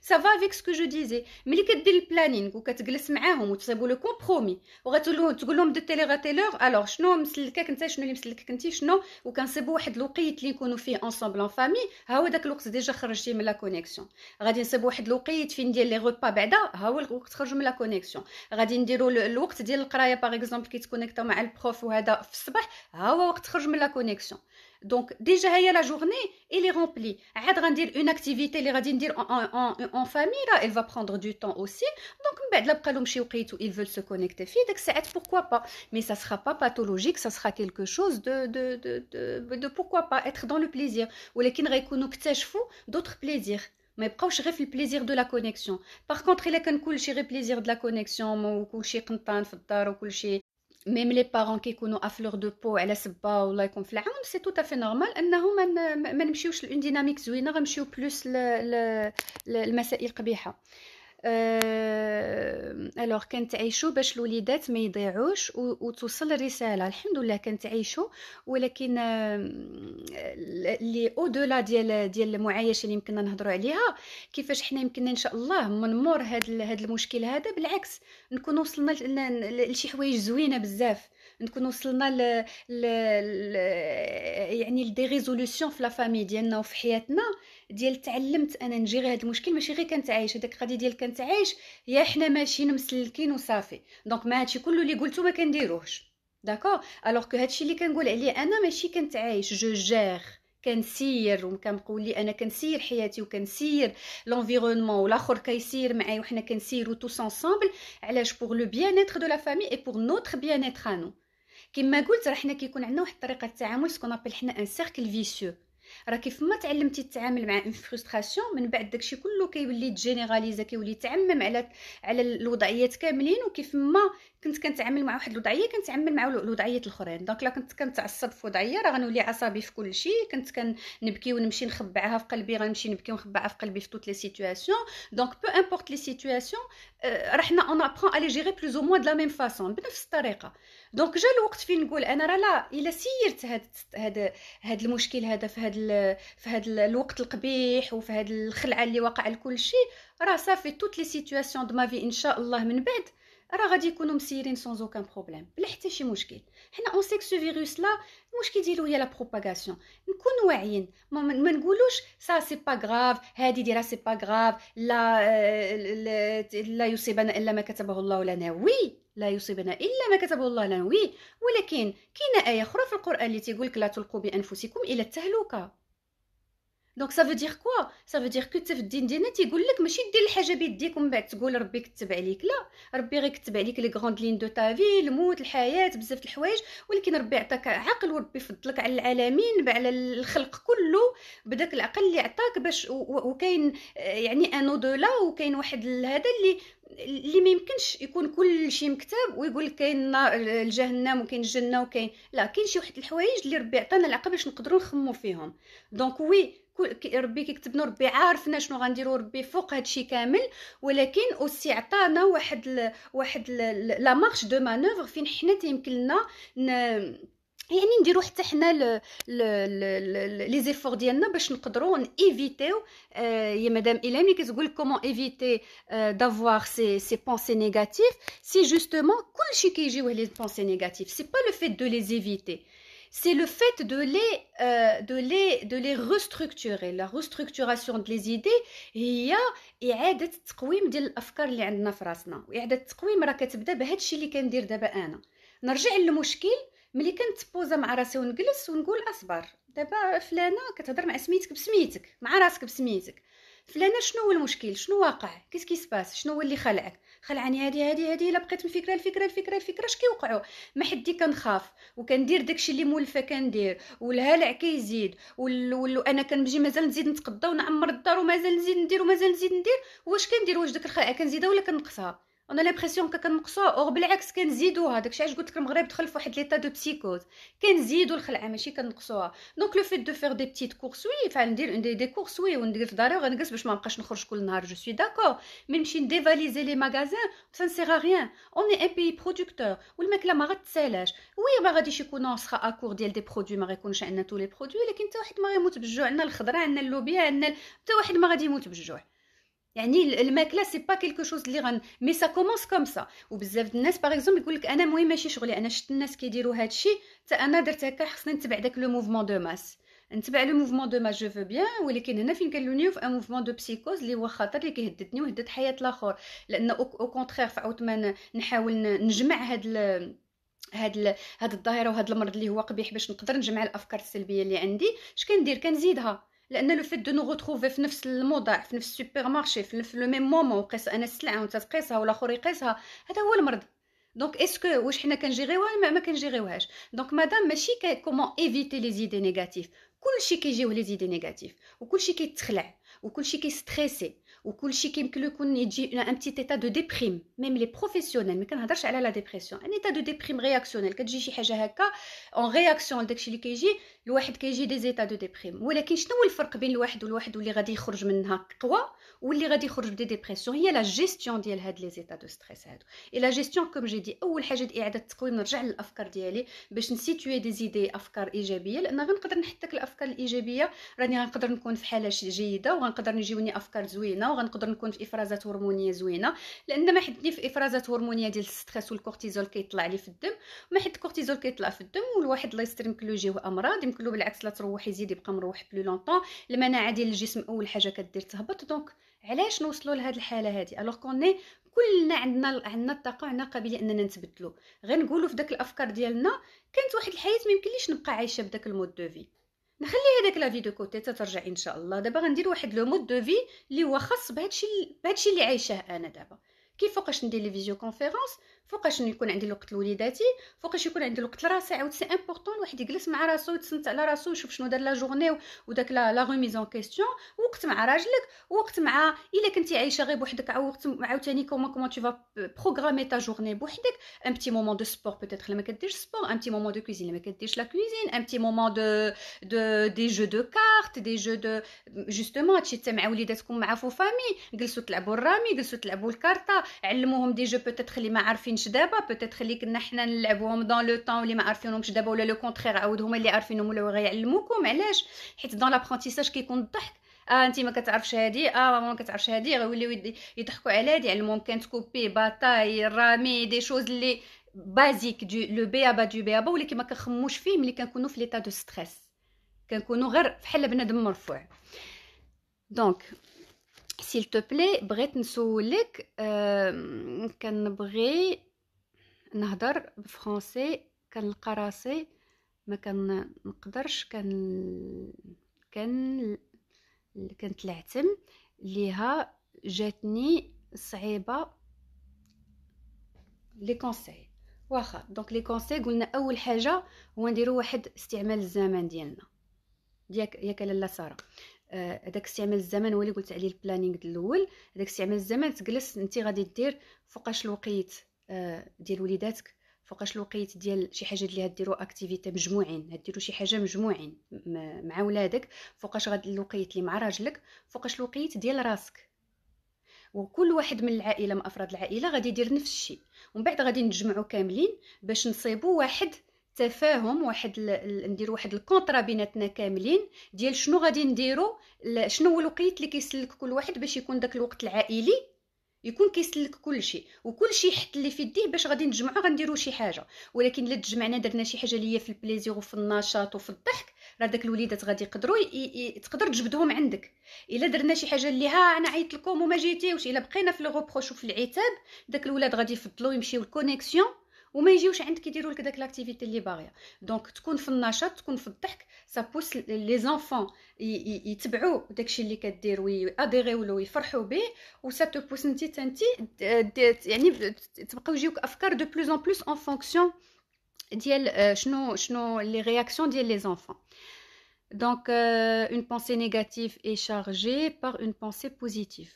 ça va avec ce que je disais. ملي كدير البلانينغ وكتجلس معاهم وتصيبوا لو كومبرومي وغتقول لهم دو تيلي غا تيلور الوغ شنو مسلكك انت شنو اللي مسلكك انت شنو وكنصيبوا واحد الوقيت اللي نكونوا فيه انصامبل ان فامي. ها هو داك الوقت ديجا خرجتي من لا كونيكسيون. غادي نصيبوا واحد الوقيت فين ندير لي غوبا بعدا ها هو الوقت تخرجوا من لا كونيكسيون. غادي نديروا الوقت ديال القرايه باغ اكزومبل كي تكونيكتاو مع البروف وهذا في الصباح ها هو وقت تخرج من لا كونيكسيون. دونك ديجا هي لا جورني اي رامبلي. عاد غندير اون اكتيفيتي اللي غادي ندير en famille راه elle va prendre du temps aussi. دونك من بعد لا بقى لهم شي وقيت و ils veulent se connecter فيه داك الساعات pourquoi pas. Mais ça sera pas pathologique, ça sera quelque chose de pourquoi pas être dans le plaisir. ولكن غيكونوا اكتشفوا d'autres plaisirs. ما يبقاوش غير في البليزير دو لا كونيكسيون. باغ كونطخ الا كان كلشي غير بليزير دو لا كونيكسيون وكلشي قنطان في الدار وكلشي ميم لي بارون كيكونوا افلور دو بو على سبه والله يكون في العون سي تو افي نورمال انه ما نمشيوش لون ديناميك زوينه غنمشيو بلوس المسائل القبيحه. الوغ كنتعيشوا باش الوليدات ما يضيعوش وتوصل الرساله. الحمد لله كنتعيشوا ولكن اللي او دولا ديال المعايشه اللي يمكننا نهضروا عليها كيفاش حنا يمكننا ان شاء الله من مور هذا المشكل هذا بالعكس نكون وصلنا لشي حوايج زوينه بزاف. نكون وصلنا يعني لدي ريزولوشن في لا فامي ديالنا وفي حياتنا ديال تعلمت انا نجي غير هذا المشكل ماشي غير كنتعايش هذاك القضيه ديال كنتعايش يا حنا ماشيين مسلكين وصافي. دونك ما هادشي كله اللي قلتو ما كنديروهش داكور. الوغ كو هادشي اللي كنقول عليه انا ماشي كنتعايش جو جير كنسير وكنقول لي انا كنسير حياتي وكنسير لونفيرونمون والاخر كيسير معايا وحنا كنسيرو توس انصامبل. علاش بوغ لو بيان اتر دو لا فامي اي بوغ نوتر بيان اتر انو. كما قلت راه حنا كيكون عندنا واحد الطريقه التعامل سكون ابل حنا ان سيركل فيسيو. راه كيف ما تعلمتي تتعامل مع ان فرستراسيون من بعد داكشي كله كيولي جينيراليزا كيولي تعمم على الوضعيات كاملين. وكيف ما كنت كنتعامل مع واحد الوضعيه كنتعامل مع الوضعيات الاخرين. دونك لا كنت كنتعصب في وضعيه راه غنولي عصبي في كل شيء. كنت كنبكي ونمشي نخبعها في قلبي غنمشي نبكي ونخبعها في قلبي في توت لي سيتوياسيون. دونك بو امبورط لي سيتوياسيون راه حنا اون ابرون ا لي جيري بلوز او موان دو لا ميم فاصون بنفس الطريقه. دونك جا الوقت فين نقول انا راه لا الا سيرت هاد المشكل هذا في هذا الوقت القبيح وفي هذا الخلعه اللي واقع لكل شيء راه صافي توت لي سيتوياسيون دو ما في ان شاء الله من بعد راه غادي يكونوا مسيرين سون اوكان بروبليم بلا حتى شي مشكل. حنا اون سيك سو فيروس لا المشكل ديالو هي لا بروباغاسيون. نكونوا واعيين ما نقولوش سا سي با غراف هادي ديرها سي با غراف لا يصيبنا الا ما كتبه الله لنا. وي لا يصيبنا الا ما كتبه الله لنا وي. ولكن كاينه ايه اخرى في القران اللي تيقول لك لا تلقوا بانفسكم الى التهلكه. دونك ça veut dire quoi ça veut dire que في الدين ديالنا تيقول لك ماشي دير الحاجه بيديك ومن بعد تقول ربي كتب عليك. لا ربي غير كتب عليك لي غروند لين دو تا في الموت الحياه بزاف د الحوايج. ولكن ربي عطاك عقل وربي فضلك على العالمين على الخلق كله بداك العقل اللي عطاك باش وكاين يعني انو دو لا وكاين واحد هذا اللي ما يمكنش يكون كل شيء مكتب ويقول لك كاين الجهنم وكاين الجنه وكاين لا كاين شي واحد الحوايج اللي ربي عطانا العقل باش نقدروا نخمو فيهم. دونك وي ربي كيكتبنا ربي عارفنا شنو غنديروا ربي فوق هادشي كامل. ولكن اوسي عطانا واحد لا مارش دو مانوفر فين حنا يمكن لنا يعني نديرو حتى حنا لي زيفور ديالنا باش نقدروا ايفيتيو يا مدام إيلام اللي كتقول كومون ايفيتي دافوار سي بونسي نيجاتيف. سي جوستومون كلشي كيجيوه لي بونسي نيجاتيف سي با لو فيت دو لي ايفيتي c'est le fait de les restructurer. La restructuration de les idées هي إعادة التقويم ديال الأفكار اللي عندنا في راسنا. وإعادة التقويم راه كتبدا بهذا الشيء اللي كندير دابا أنا. نرجع للمشكل ملي كنتبوزا مع راسي ونجلس ونقول أصبر دابا فلانة كتهضر مع سميتك بسميتك مع راسك بسميتك. فلانة شنو هو المشكل شنو واقع كيس سباس شنو هو اللي خلعني هادي الا بقيت من الفكره اش كيوقعوا ما حدي كنخاف وكندير داكشي اللي مولفه كندير والهلع كيزيد انا كنجي مازال نزيد نتقضى ونعمر الدار ومازال نزيد ندير واش كندير واش داك الخلعه كنزيدها ولا كنقصها. انا لامبرسيون كنقصوها، اور بالعكس كنزيدوها. داكشي علاش قلت لك المغرب دخل في واحد ليطا دو بسيكوز، كنزيدو الخلعه ماشي كنقصوها. دونك لو فيت دو فير دي بتيت كورس وي، فندير دي كورس وي، وندير في داري وغنجلس باش ما نبقاش نخرج كل نهار، جو سوي داكور. مي نمشي نديفاليزي لي ماغازان سا نسيغ ا ريان. اوني ان بي برودكتور والماكله ما غتسالاش. وي ما غاديش يكونوا سخا اكور ديال دي برودوي، ما غيكونش عندنا تو لي برودوي، لكن حتى واحد ما غيموت بالجوع. عندنا الخضره، عندنا اللوبيا، عندنا حتى واحد ما غادي يموت بالجوع. يعني الماكله سي با كيلكو شوز اللي مي سا كومونس كوم سا. وبزاف الناس باغ اكزومبل يقول لك انا مهم ماشي شغلي، انا شفت الناس كيديروا هذا الشيء حتى انا درت هكا، خصني نتبع داك لو موفمون دو ماس. نتبع لو موفمون دو ماس جو فو بيان، ولكن هنا فين كنلونيو في ان موفمون دو بسيكوز اللي هو خطر، اللي كيهددني ويهدد حياه الاخر. لان او كونترير فعاود ما نحاول نجمع هاد الظاهره وهاد المرض اللي هو قبيح، باش نقدر نجمع الافكار السلبيه اللي عندي. اش كندير؟ كنزيدها. لان لو فيت دو نو روتروفي في نفس الموضع، في نفس السوبر مارشي، في لو ميم مومون، وقيس انا السلعه وانت تقيسها والاخر يقيسها، هذا هو المرض. دونك اسكو واش حنا كنجيريوها؟ ما كنجيريوهاش. دونك مادام ماشي كومون ايفيتي لي زيدي نيجاتيف. كلشي كيجيوه لي زيدي نيجاتيف، وكلشي كيتخلع، وكلشي كيستريسي، وكلشي كيمكن له يكون يجي ان بتيت ايتا دو ديبريم. ميم لي بروفيسيونيل، ما كنهضرش على لا ديبرسيون، ان ايتا دو ديبريم رياكسيونيل. كتجي شي حاجه هكا اون رياكسيون لداكشي اللي كيجي، الواحد كيجي دي زيتا دو ديبريم. ولكن شنو هو الفرق بين الواحد واللي غادي يخرج منها قوى واللي غادي يخرج بدي ديبرسيون؟ هي لا جيستيون ديال هاد لي زيتا دو ستريس هادو. اي لا جيستيون كوم جي دي، اول حاجه اعاده التقويم، نرجع للافكار ديالي باش نسيتوي دي زيدي افكار ايجابيه، لان غنقدر نحطك الافكار الايجابيه راني غنقدر نكون في حاله جيده، وغنقدر نجيوني افكار زوينه، وغنقدر نكون في افرازات هرمونيه زوينه. لان ما حدني في افرازات هرمونيه ديال الستريس والكورتيزول كيطلع لي في الدم، ما حد الكورتيزول كيطلع في الدم، والواحد الله يستر يمكن له يجيوه امراض، يمكن له بالعكس لا تروح يزيد يبقى مروح بلو لونطون. المناعه ديال الجسم اول حاجه كدير تهبط. دونك علاش نوصلوا لهاد الحاله هذه الوغ كوني كلنا عندنا الطاقه وعندنا القابليه اننا نتبدلوا؟ غير نقولوا في داك الافكار ديالنا كانت واحد الحياه ما يمكنليش نبقى عايشه بداك المود دو في. نخلي هذاك لا في دو كوتي تترجع ان شاء الله. دابا غندير واحد لو مود دو في اللي هو خاص بهادشي اللي عايشاه انا دابا. كيف فوقاش ندير لي فيديو كونفيرونس، فوقاش يكون عندي الوقت لوليداتي، فوقاش يكون عندي الوقت لراسي. عاود سي امبورطون الواحد يجلس مع راسو يتصنت على راسو ويشوف شنو دار لا جورني وداك لا ريميزون كيسيون. وقت مع راجلك، وقت مع الا كنتي عايشه غير بوحدك، وقت عاوتاني كومون تو فا بروغرامي تا جورني بوحدك. ان بتي مومون دو سبور بوتيتر لما كديرش سبور، ان بتي مومون دو كوزين لما كديرش لا كوزين، ان بتي مومون دي جو دو كارت، دي جو دو جوستومون هادشي حتى مع وليداتكم، مع فو فامي، جلسوا تلعبوا الرامي، جلسوا تلعبوا الكارطه، علموهم دي جو بوتيتر اللي ما عارفينش دابا، بوتيتر اللي كنا حنا نلعبوهم دون لو طون واللي ما عارفينهمش دابا، ولا لو كونترير عاود هما اللي عارفينهم ولا غيعلموكم. علاش؟ حيت دون لابرونتيساج كيكون الضحك. انت ما كتعرفش هادي، ماما ما كتعرفش هادي، غيوليو يضحكوا على هادي، يعلموهم كانت كوبي باتاي رامي، دي شوز اللي بازيك دو لو بيابا دو بيابا، ولكن ما كنخموش فيه ملي كنكونوا في ليطا دو ستريس، كنكونوا غير بحال بنادم مرفوع. دونك سيل تو بلي بغيت نسولك، كنبغي نهضر بفرونسي، كنلقى راسي ما كنقدرش، كنتلعثم ليها، جاتني صعيبه لي كونساي. واخا دونك لي كونساي قلنا اول حاجه هو نديرو واحد استعمال الزمان ديالنا، ياك لاله ساره. هذاك استعمال الزمان هو اللي قلت عليه البلانينغ الاول. هذاك استعمال الزمان تجلس انت غادي دير فوقاش الوقيت ديال وليداتك، فوقاش الوقيت ديال شي حاجه اللي هديروا اكتيفيتي مجموعين، هديروا شي حاجه مجموعين مع ولادك، فوقاش غادي الوقيت اللي مع راجلك، فوقاش الوقيت ديال راسك. وكل واحد من العائله، من افراد العائله غادي يدير نفس الشيء، ومن بعد غادي نجمعوا كاملين باش نصيبوا واحد تفاهم، نديروا واحد الكونطرا بيناتنا كاملين ديال شنو غادي نديروا، شنو هو الوقيت اللي كيسلك كل واحد باش يكون داك الوقت العائلي يكون كيسلك كل شيء، وكل شيء حط اللي في يديه باش غادي نجمعوا غنديروا شي حاجه. ولكن الا تجمعنا درنا شي حاجه اللي هي في البليزير وفي النشاط وفي الضحك، راه داك الوليدات غادي يقدروا تقدر تجبدهم عندك. الا درنا شي حاجه اللي انا عيطت لكم وما جيتيوش، الا بقينا في لو روبروش وفي العتاب، داك الولاد غادي يفضلوا يمشيو الكونيكسيون وما يجيوش عندك يديروا لك داك لاكتيفيتي اللي باغيه. دونك تكون في النشاط، تكون في الضحك، سا بوس لي زانفون يتبعوا داكشي اللي كدير وياديريو له ويفرحوا به، وسا تو بوس انت يعني تبقاو يجيوك افكار دو بلوس ان بلوس ان فونكسيون ديال شنو لي رياكسيون ديال لي زانفون. Donc, une pensée négative est chargée par une pensée positive.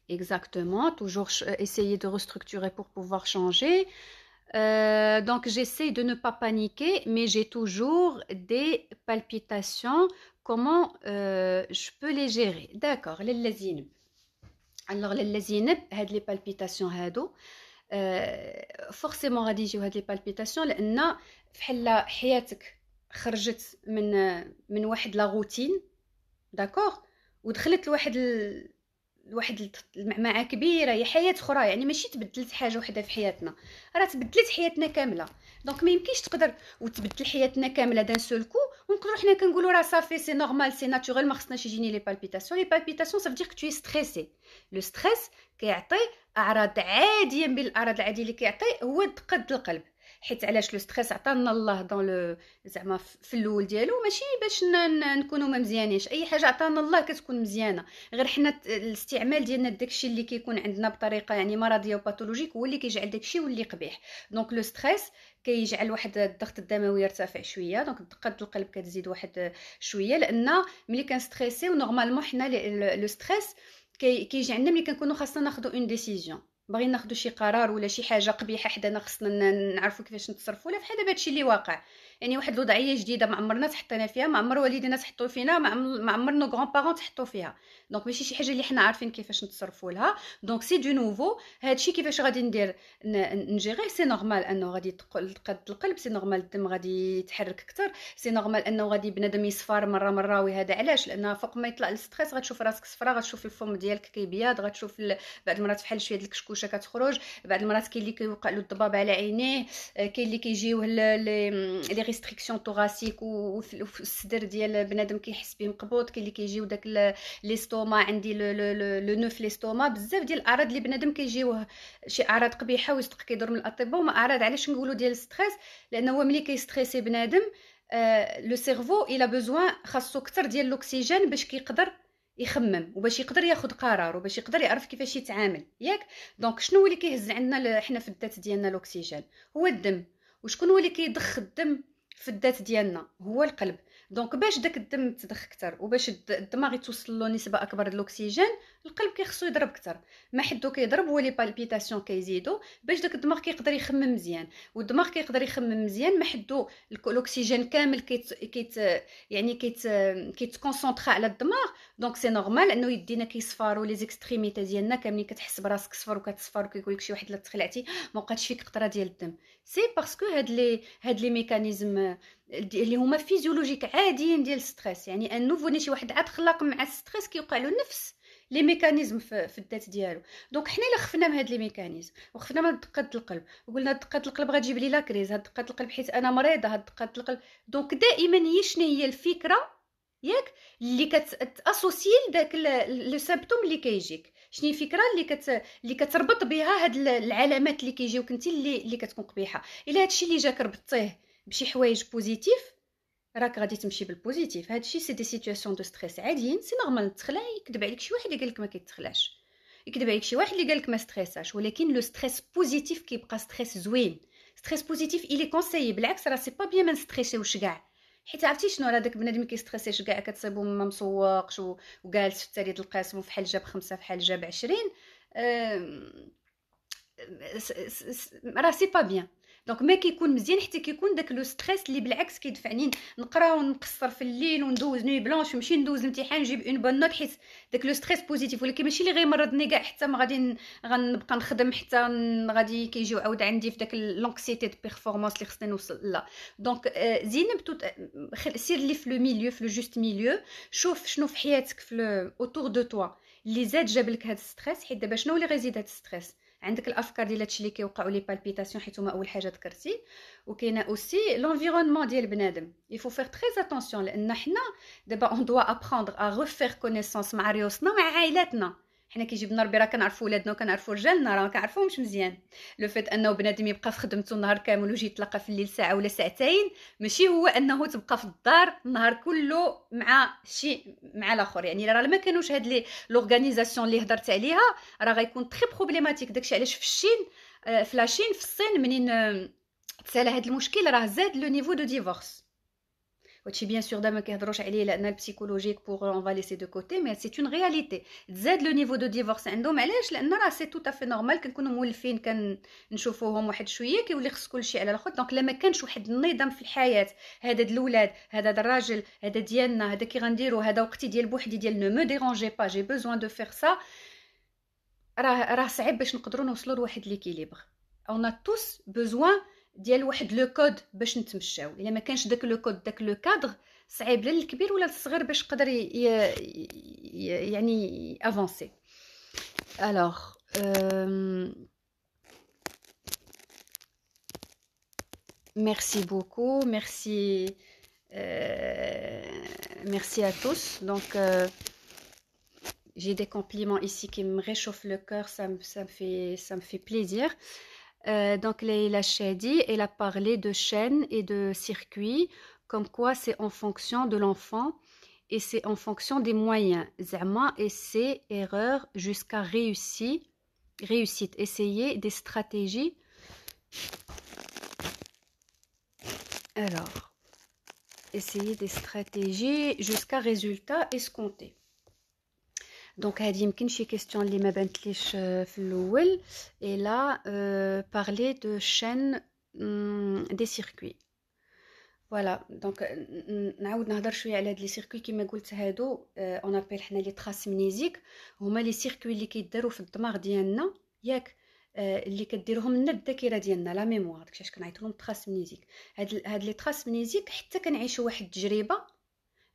Exactement, toujours essayer de restructurer pour pouvoir changer. Donc j'essaie de ne pas paniquer, mais j'ai toujours des palpitations. Comment je peux les gérer? D'accord, للذين. Alors للذين هاد les palpitations هادو فورسيمون غادي يجيو هاد لي بالبيتاسيون لان فحال حياتك خرجت من واحد لا روتين داكوغ ودخلت لواحد المعمعه كبيره هي حياه اخرى يعني ماشي تبدلت حاجه وحده في حياتنا راه تبدلت حياتنا كامله دونك ما يمكنش تقدر وتبدل حياتنا كامله دان سول كو ونقولوا حنا كنقولوا راه صافي سي نورمال سي ناتوريل ما خصناش يجيني لي بالبيتاسيون سا فدير كو تو ستريسي لو ستريس كيعطي اعراض عاديه من الاعراض العاديه اللي كيعطي هو دقه القلب حيت علاش لو ستريس عطانا الله دون لو زعما في الاول ديالو ماشي باش نكونوا ما مزيانينش اي حاجه عطانا الله كتكون مزيانه غير حنا الاستعمال ديالنا داكشي اللي كيكون عندنا بطريقه يعني مرضيه وباثولوجيك هو اللي كيجعل داكشي واللي قبيح دونك لو ستريس كيجعل واحد الضغط الدموي يرتفع شويه دونك دقه القلب كتزيد واحد شويه لان ملي كنستريسيو نورمالمون حنا لو ستريس كيجي عندنا ملي كنكونوا خاصنا ناخذوا اون ديسيزيون باغيين ناخذوا شي قرار ولا شي حاجه قبيحه حدانا خصنا نعرفوا كيفاش نتصرفوا ولا بحال دابا هادشي اللي واقع يعني واحد الوضعيه جديده ما عمرنا تحطينا فيها ما عمر والدينا تحطوا فينا ما عمر نو غران بارون تحطوا فيها دونك ماشي شي حاجه اللي حنا عارفين كيفاش نتصرفوا لها دونك سي دو نوفو هادشي كيفاش غادي ندير نجيري سي نورمال انه غادي تقد القلب سي نورمال الدم غادي يتحرك اكثر سي نورمال انه غادي بنادم يصفر مره وهذا علاش لان فوق ما يطلع الستريس غتشوف راسك صفرا غتشوف الفم ديالك كيبيض غتشوف بعض المرات بحال شويه ديال الكشكوشه كتخرج بعض المرات كاين اللي كيوقع له الضباب على عينيه كاين اللي كيجيوه لي ريستريكسيون توغاسيك وفي الصدر ديال بنادم كيحس به مقبوض كاين اللي كيجيو داك ليستوما عندي لو نوف ليستوما بزاف ديال الاعراض اللي بنادم كيجيوه شي اعراض قبيحه ويصدق كيدور من الاطباء وما اعراض علاش نقولوا ديال الستريس لانه هو ملي كيستريسي بنادم لو سيرفو الى بوزوان خاصو كثر ديال الاكسجين باش كيقدر يخمم وباش يقدر ياخذ قرار وباش يقدر يعرف كيفاش يتعامل ياك دونك شنو هو اللي كيهز عندنا حنا في الذات ديالنا الاكسجين هو الدم وشكون هو اللي كيضخ الدم في الذات ديالنا هو القلب دونك باش داك الدم تضخ اكثر وباش الدماغ يتوصل له نسبه اكبر د الاكسجين القلب كيخصو يضرب اكثر ما حدو كيضرب هو لي بالبيتاسيون كيزيدوا باش داك الدماغ كيقدر يخمم مزيان والدماغ كيقدر يخمم مزيان ما حدو الاكسجين كامل كيتكونسونطرا على الدماغ دونك سي نورمال انه يدينا كيصفاروا لي زيكستريميتي ديالنا كاملين كتحس براسك صفر وكتصفر وكيقول لك شي واحد لا تخلعتي ما بقاتش فيك قطره ديال الدم سي باسكو هاد لي ميكانيزم اللي هما فيزيولوجيك عاديين ديال الستريس يعني النوفو شي واحد عاد خلاق مع الستريس كيوقع له نفس لي ميكانيزم في الذات ديالو دونك حنا الا خفنا من هاد لي ميكانيزم وخفنا من دقه القلب وقلنا دقه القلب غتجيب لي لا كريز هاد دقه القلب حيت انا مريضه هاد دقه القلب دونك دائما هي شنو هي الفكره ياك اللي كتاسوسيي داك لو سيمبتوم اللي كيجيك شنو هي الفكره اللي كتربط بها هاد العلامات اللي كيجيوك انت اللي كتكون قبيحه الا هادشي اللي جاك ربطيه بشي حوايج بوزيتيف راك غادي تمشي بالبوزيتيف هادشي سي دي سيتوياسيون دو ستريس عاديين سي نورمال تخلع يكذب عليك شي واحد اللي قالك ما كيتخلعش يكذب عليك شي واحد اللي قالك ما ستريساش ولكن لو ستريس بوزيتيف كيبقى ستريس زوين ستريس بوزيتيف الي كونسايي بالعكس راه سي با بيان ما نستريسيوش كاع حيت عرفتي شنو راه داك بنادم كيستريسيش كاع كتصيبو ما مسوقش وجالس في التالي القاسم وفحال جاب 5 فحال جاب 20 راه سي با بيان دونك ما كيكون مزيان حتى كيكون داك لو ستريس اللي بالعكس كيدفعني نقرا ونقصر في الليل وندوز نوي بلونش ونمشي ندوز الامتحان نجيب اون بون نوت حيت داك لو ستريس بوزيتيف ولكن ماشي اللي غيمرضني كاع حتى ما غادي غنبقى نخدم حتى غادي كيجيو عاود عندي في داك لونكسيتي دو بيرفورمانس اللي خصني نوصل لا دونك زينب سير لي في لو ميليو في لو جوست ميليو شوف شنو في حياتك في اوتور دو توا اللي زاد جاب لك هذا الستريس حيت دابا شنو اللي غيزيد هذا الستريس عندك الافكار ديال هادشي اللي كيوقعوا لي بالبيتاسيون حيت هما اول حاجه ذكرتي وكاينه اوسي لونفيرونمون ديال بنادم يفو فير تري اتونسيون لان حنا دابا اون دوا ابروندر ا ريفير كونيسونس مع ريوسنا مع عائلاتنا حنا كيجيب لنا ربي راه كنعرفوا ولادنا وكنعرفوا رجالنا راه كنعرفوهمش مزيان لو فيت انه بنادم يبقى في خدمته النهار كامل ويجي يتلاقى في الليل ساعه ولا ساعتين ماشي هو انه تبقى في الدار النهار كله مع الاخر يعني راه ما كانوش هاد لي لورغانيزاسيون اللي هضرت عليها راه غيكون تري بروبليماتيك داكشي علاش في الشين في لاشين في الصين منين تسالى هاد المشكل راه زاد لو نيفو دو ديفورس وهادشي بيان سور دابا ما كيهضروش عليه لان البسيكولوجيك بوغ اون فا ليسي دو كوتي، مي سي اون رياليتي. تزاد لو نيفو دو ديفورس عندهم، علاش؟ لان راه سي تو افي نورمال، كنكونوا مولفين كنشوفوهم واحد شويه كيولي خص كلشي على الاخر. دونك لما كانش واحد النظام في الحياه، هذا د الاولاد، هذا د الراجل، هذا ديالنا، هذا كي غنديرو، هذا وقتي ديال بوحدي، ديال نو مو ديرونجي با جي بوزوان دو فير سا، راه صعيب باش نقدروا نوصلوا لواحد ليكيليبر. اون ا توس بوزوان ديال واحد لو كود باش نتمشاو. الا ما كانش داك لو كود، داك لو كادر، صعيب لا للكبير ولا للصغير باش يقدر يعني افونسي. الوغ merci beaucoup, merci à tous. Donc j'ai des compliments ici qui me réchauffent le cœur, ça me fait plaisir. Donc Leïla Chadi, elle a parlé de chaînes et de circuits, comme quoi c'est en fonction de l'enfant et c'est en fonction des moyens. Zama, essai, erreur, jusqu'à réussite. Essayer des stratégies. Alors, essayer des stratégies jusqu'à résultat escompté. Donc هذه يمكن شي question اللي ما بانتليش في الاول. et là parler de chaîne des circuits. voilà. donc نعاود نهضر شويه على هاد لي سيركوي. كما قلت هادو اون ابيل حنا لي تراس منيزيك، هما لي سيركوي اللي كيداروا في الدماغ ديالنا، ياك اللي كديرهم لنا الذاكره ديالنا، لا ميموار، داكشي علاش كنعيطوا لهم تراس منيزيك. هاد لي تراس منيزيك حتى كنعيشوا واحد التجربه،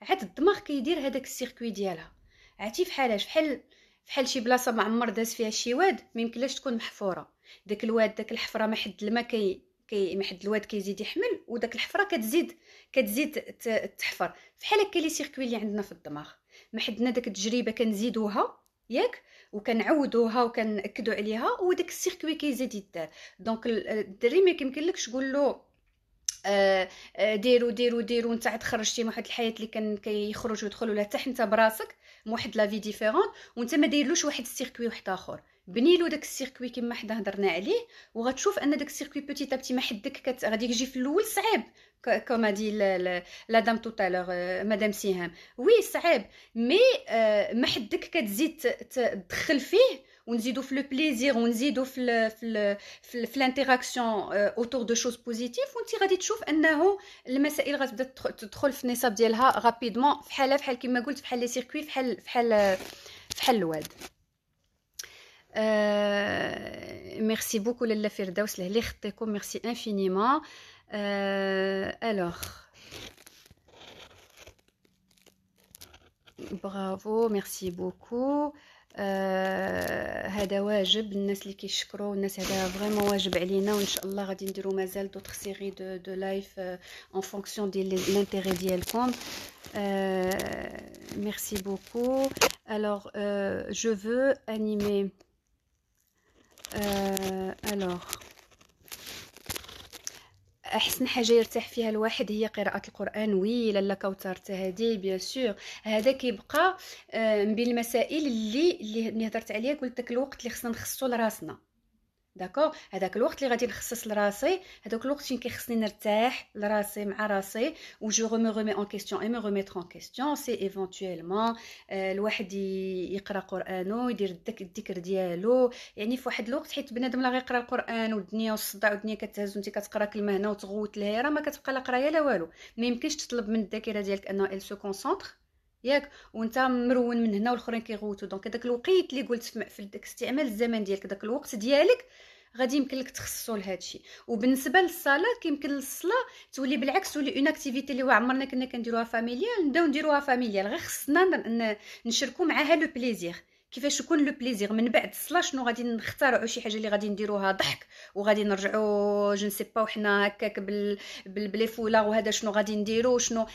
عاد الدماغ كيدير هذاك السيركوي ديالها. عرفتي فحالاش؟ فحال شي بلاصه ما عمر داز فيها شي واد، ما يمكنلاش تكون محفوره. داك الواد، داك الحفره ما حد الماء ما حد الواد كيزيد يحمل، وداك الحفره كتزيد تحفر. فحال هكا لي سيركوي اللي عندنا في الدماغ، ما حدنا داك التجربه كنزيدوها، ياك، وكنعودوها وكنأكدوا عليها، وداك السيركوي كيزيد يدار. دونك الدري ما يمكنلكش تقول له ديروا انت عاد خرجتي من واحد الحياه اللي كان كيخرج ويدخل، ولا حتى انت براسك من واحد لا في ديفيرون، وانت ما دايرلوش واحد السيركوي واحد اخر. بني له داك السيركوي كما حنا هضرنا عليه، وغتشوف ان داك السيركوي بوتي تابتي ما حدك غادي يجي في الاول صعيب، كما دي لا دام توتالور مدام سهام. وي صعيب، مي ما حدك كتزيد تدخل فيه، ونزيدو في لو بليزير، ونزيدو في الانتراكسيون اوتور دو شوز بوزيتيف، وانت غادي تشوف انه المسائل غتبدا تدخل في النصاب ديالها رابيدمون، بحال كما قلت، بحال لي سيركوي، بحال الواد. ميرسي بوكو لاله فردوس لهلي خطيكم، ميرسي انفينيمون. الوغ برافو، ميرسي بوكو. هذا واجب الناس اللي كيشكروا الناس، هذا فريمون واجب علينا، وان شاء الله غادي نديروا مازال دوطخ سيري دو لايف en fonction ديال l'intérêt ديالكم. merci beaucoup. alors je veux animer alors احسن حاجه يرتاح فيها الواحد هي قراءه القران. وي لاله كوثر حتى هذه بيان سور، هذا كيبقى من بين المسائل اللي هضرت عليها. قلت داك الوقت اللي خصنا نخصو لراسنا، داكوغ، هذاك الوقت اللي غادي نخصص لراسي، هذاك الوقت فين كيخصني نرتاح لراسي مع راسي، و جو مي ريمي اون كيسيون اي مي ريميتر اون كيسيون. سي ايفونتويلمون الواحد يقرا قرانو، يدير الذكر ديالو، يعني في واحد الوقت، حيت بنادم لا غيقرا القران والدنيا والصداع والدنيا كتهز، وانت كتقرا كلمه هنا وتغوت لها، راه ما كتبقى لا قرايه لا والو. ما يمكنش تطلب من الذاكره ديالك انه ال سو كونسونطر، ياك، وانت مرون من هنا والاخرين كيغوتوا. دونك داك الوقيت اللي قلت في داك استعمال الزمان ديالك، داك الوقت ديالك غادي يمكن لك تخصصوا لهذا الشيء. وبالنسبه للصلاه، كيمكن الصلاه تولي بالعكس، تولي اون اكتيفيتي اللي عمرنا كنا كنديروها فاميليال، نبداو نديروها فاميليال، غير خصنا نشاركوا معاها لو بليزير. كيفاش يكون لو بليزير من بعد الصلاه؟ شنو غادي نختاروا شي حاجه اللي غادي نديروها ضحك، وغادي نرجعوا جو نسي با وحنا هكاك بالبلي فولا، وهذا شنو غادي نديروا، شنو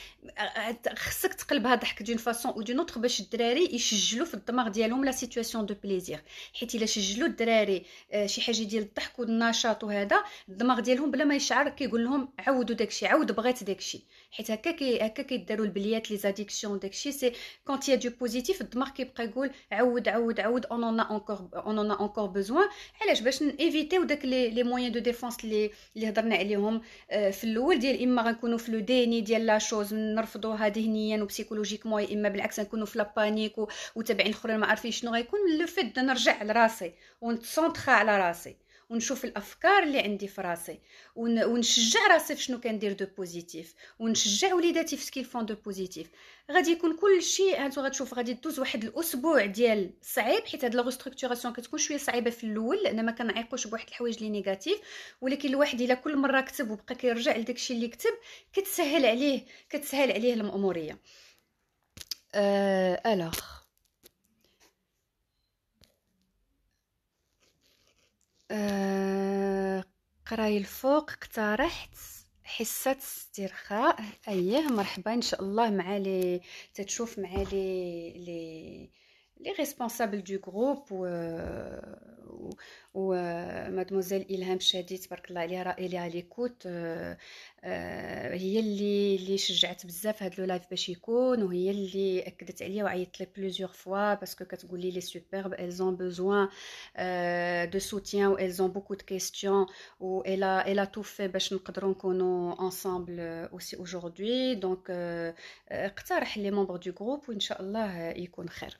خصك تقلبها ضحك دون فاصون او دون اوتر، باش الدراري يسجلوا في الدماغ ديالهم لا سيتوياسيون دو بليزير. حيت الا سجلوا الدراري شي حاجه ديال الضحك والنشاط، وهذا الدماغ ديالهم بلا ما يشعر كيقول لهم عودوا داكشي، عاود بغيت داكشي. حيت هكا كيداروا البليات لي زاديكسيون داكشي. سي كونت يا دو بوزيتيف، الدماغ كيبقى يقول عود عاود اون انكور بوزوان. علاش؟ باش نيفيتيو داك لي موين دو ديفونس اللي هضرنا عليهم في الاول، ديال اما غنكونوا في لو ديني ديال لا شوز نرفضوها ذهنيا وبسيكولوجيكمون، اما بالعكس نكونوا في لا بانيك وتابعين الاخرين ما عارفين شنو غيكون. لو فيت نرجع لراسي ونتسونطخا على راسي ونشوف الافكار اللي عندي في راسي ونشجع راسي في شنو كندير دو بوزيتيف، ونشجع وليداتي في سكيل فون دو بوزيتيف، غادي يكون كل شيء. انتو غتشوف غادي دوز واحد الاسبوع ديال صعيب، حيت هاد لا ريستركتوراسيون كتكون شويه صعيبه في الاول لان ما كنعيقوش بواحد الحوايج اللي نيجاتيف، ولكن الواحد الا كل مره كتب وبقى كيرجع لداكشي اللي كتب كتسهل عليه المأموريه. الوغ قراي الفوق اقترحت حصة استرخاء. اييه مرحبا ان شاء الله مع لي تتشوف مع لي ريسبونسابل دو جروب و مادموزيل إلهام شادي تبارك الله عليها راه ليها ليكوت. هي اللي شجعت بزاف هاد لو لايف باش يكون، وهي اللي اكدت عليا وعيطت لي بليزيور فوا باسكو كتقول لي سوبرب elles ont besoin de soutien و elles ont beaucoup de questions و elle a tout fait باش نقدروا نكونوا ensemble aussi aujourd'hui. donc اقترح لي ممبر دو جروب وان شاء الله يكون خير.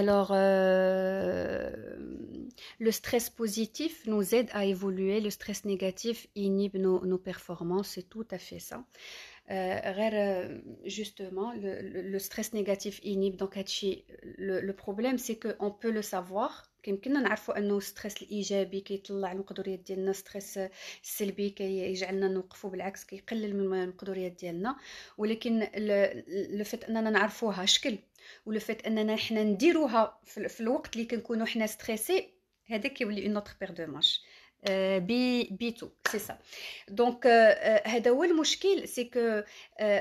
Alors, le stress positif nous aide à évoluer, le stress négatif inhibe nos performances, c'est tout à fait ça. Justement, le stress négatif inhibe, donc le problème c'est qu'on peut le savoir. يمكننا نعرفوا انه الستريس الايجابي كيطلع المقدوريات ديالنا، ستريس السلبي كيجعلنا نوقفوا بالعكس كيقلل من المقدوريات ديالنا، ولكن لو فيت اننا نعرفوها شكل ولو فيت اننا حنا نديروها في الوقت اللي كنكونوا حنا ستريسي، هذا كيولي اون اوتر بير دو مانش. بيتو سي سا. دونك هذا هو المشكل، سي كو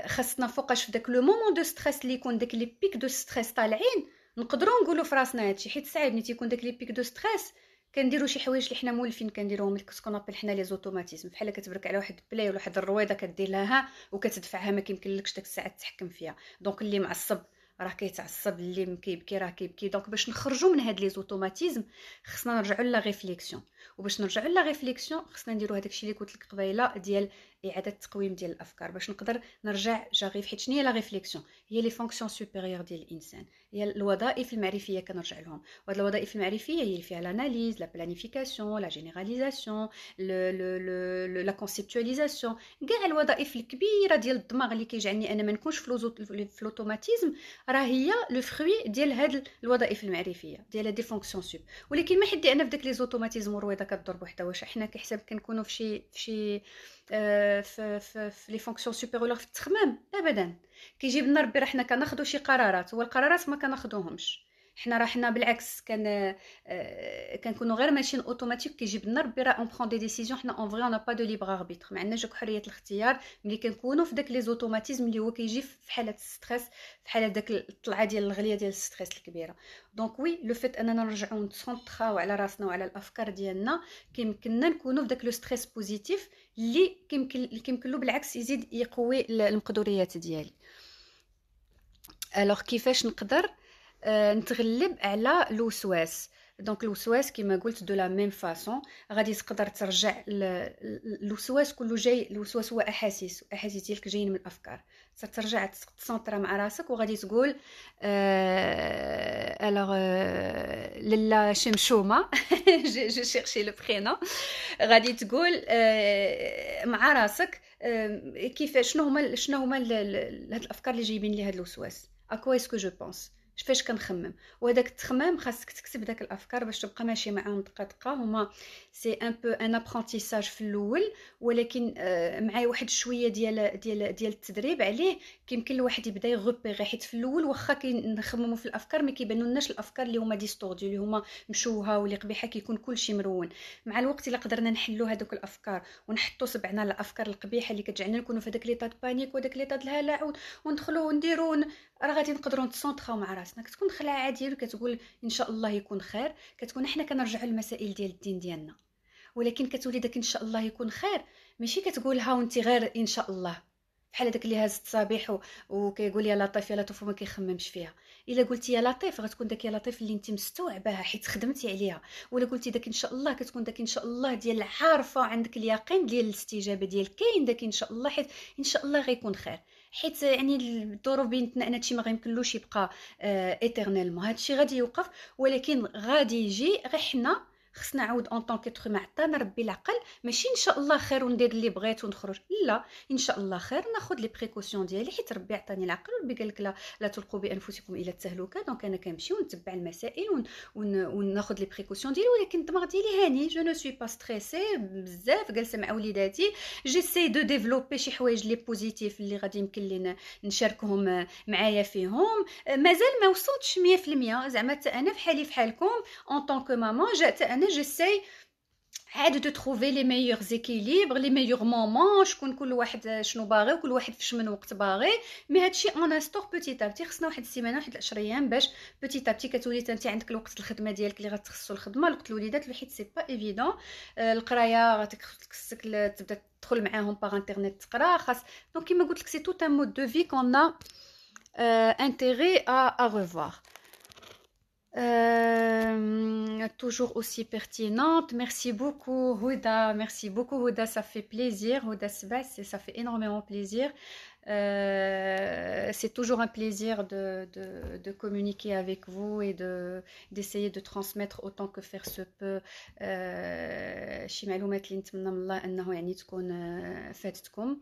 خاصنا فوقاش في داك لو مومون دو ستريس اللي يكون داك لي بيك دو ستريس طالعين نقدروا نقولوا في راسنا هادشي، حيت صعيب ني تيكون داك لي بيك دو ستريس كنديروا شي حوايج اللي حنا مولفين كنديروهم كنابل حنا لي زوتوماتيزم، بحال كتبرك على واحد البلاي ولا واحد الرويضه كدير لها وكتدفعها ما كيمكنلكش داك الساعه تحكم فيها. دونك اللي معصب راه كيتعصب، اللي كيبكي راه كيبكي. دونك باش نخرجوا من هاد لي زوتوماتيزم خصنا نرجعوا لا ريفليكسيون، وباش نرجعوا لا ريفليكسيون خصنا نديروا هذاك الشيء اللي قلت لك قبيله ديال اعاده التقويم ديال الافكار باش نقدر نرجع جاريف. حيت شنو هي لا ريفليكسيون؟ هي لي فونكسيون سوبيريور ديال الانسان، هي الوظائف المعرفيه كنرجع لهم. وهاد الوظائف المعرفيه هي اللي فيها لاناليز، لا بلانيفيكاسيون، لا جينيراليزاسيون، لا كونسيبتواليزاسيون، كاع الوظائف الكبيره ديال الدماغ اللي كيجعلني انا ما نكونش في الاوتوماتيزم، راه هي لو فروي ديال هاد الوظائف المعرفيه ديال دي فونكسيون سوب. ولكن ما حدي انا في داك لي زوتوماتيزم ورويضه كضرب وحده، واش حنا كيحسب كنكونوا في شي في لي فونكسيون سوبيريور في التخمام؟ ابدا. كيجيب لنا ربي راه حنا كناخذوا شي قرارات، هو القرارات ما كناخذوهمش حنا بالعكس كنكونوا غير ماشيين اوتوماتيك. كيجيب لنا ربي راه اون برون دي ديسيزيون، حنا اون فري اون با دو ليبر اربيتر، ما عندناش حريه الاختيار ملي كنكونوا في داك لي زوتوماتيزم اللي هو كيجي في حاله الستريس، في حاله داك الطلعه ديال الغليه ديال الستريس الكبيره. دونك وي لو فيت اننا نرجعوا نتسونطراو على راسنا وعلى الافكار ديالنا كيمكننا نكونوا في داك لو ستريس بوزيتيف اللي كيمكن له بالعكس يزيد يقوي المقدوريات ديالي. الوغ كيفاش نقدر نتغلب على الوسواس؟ دونك الوسواس كما قلت دو لا ميم فاصون غادي تقدر ترجع الوسواس كله جاي. الوسواس هو احاسيس ديالك جايين من الافكار، ترجع تسونطرا مع راسك وغادي تقول الوغ لاله شمشومه جو شيرشي لو برينو، غادي تقول مع راسك كيفاش شنو هما هاد الافكار اللي جايبين لي هاد الوسواس، اكوا اسكو جو بونس، فاش كنخمم. وهداك التخمام خاصك تكتب داك الافكار باش تبقى ماشي معاهم دقه دقه. هما سي ان بو ان ابرونتيساج في الاول، ولكن مع واحد شويه ديال التدريب عليه كيمكن الواحد يبدا يغوبيغي. حيت في الاول واخا كنخمموا في الافكار ما كيبانولناش الافكار اللي هما ديستوردي اللي هما مشوهه واللي قبيحه، كيكون كلشي مرون. مع الوقت الا قدرنا نحلوا هذوك الافكار ونحطوا سبعنا على الافكار القبيحه اللي كتجعلنا نكونوا في هذاك ليطا بانيك وداك ليطا الهلع وندخلوا ونديروا، راه غادي نقدروا نتسونطراو مع راسنا. كتكون خلاعه عاديه وكتقول ان شاء الله يكون خير، كتكون حنا كنرجعوا للمسائل ديال الدين ديالنا، ولكن كتولي داك ان شاء الله يكون خير ماشي كتقولها وانت غير ان شاء الله. بحال هذاك اللي هاز التصابيح وكيقول يا لطيف يا لطيف وما كيخممش فيها. الا قلتي يا لطيف غتكون داك يا لطيف اللي انت مستوعباها حيت خدمتي عليها، ولا قلتي داك ان شاء الله كتكون داك ان شاء الله ديال عارفه عندك اليقين ديال الاستجابه ديال كاين داك ان شاء الله، حيت ان شاء الله غيكون خير. حيت يعني الظروف بيناتنا ان هادشي ما غيمكنلوش يبقى ايترنيلمون، هادشي غادي يوقف، ولكن غادي يجي غير حنا خصنا نعاود اون طون كيتر مع حتى نربي العقل. ماشي ان شاء الله خير وندير اللي بغيت ونخرج، لا، ان شاء الله خير ناخذ لي بريكوسيون ديالي، حيت ربي عطاني العقل وربي قال لك لا تلقوا بانفسكم الى التهلكه. دونك انا كنمشي ونتبع المسائل وناخذ لي بريكوسيون ديالي، ولكن الدماغ ديالي هاني، جو نو سوي با ستريسي بزاف، جالسه مع وليداتي جيسي دو ديفلوبي شي حوايج لي بوزيتيف اللي غادي يمكن لي نشاركهم معايا فيهم. مازال ما وصلتش 100%، زعما حتى انا فحالي فحالكم اون طون كو مامان، حتى انا جيسي عاد دو تروفي لي ميور زيكيليبر، لي ميور مومون، شكون كل واحد شنو باغي وكل واحد فاش من وقت باغي. مي هادشي اون انستور بوتي تابتي، خصنا واحد السيمانه واحد 10 ايام باش بوتي تابتي كتولي انت عندك الوقت الخدمه ديالك اللي غتخصو الخدمه، الوقت الوليدات حيت سي با ايفيدون. القرايه خصك تبدا تدخل معاهم باغ انترنيت تقرا خاص. دونك كيما قلت لك سي توت ان مود دو في كون ا intérêt à revoir. Toujours aussi pertinente. Merci beaucoup, Huda. Merci beaucoup, Huda. Ça fait plaisir. Huda Sbas, ça fait énormément plaisir. C'est toujours un plaisir de communiquer avec vous et d'essayer de transmettre autant que faire se peut شي معلومات اللي نتمنى من الله أنه يعني تكون فاتتكم.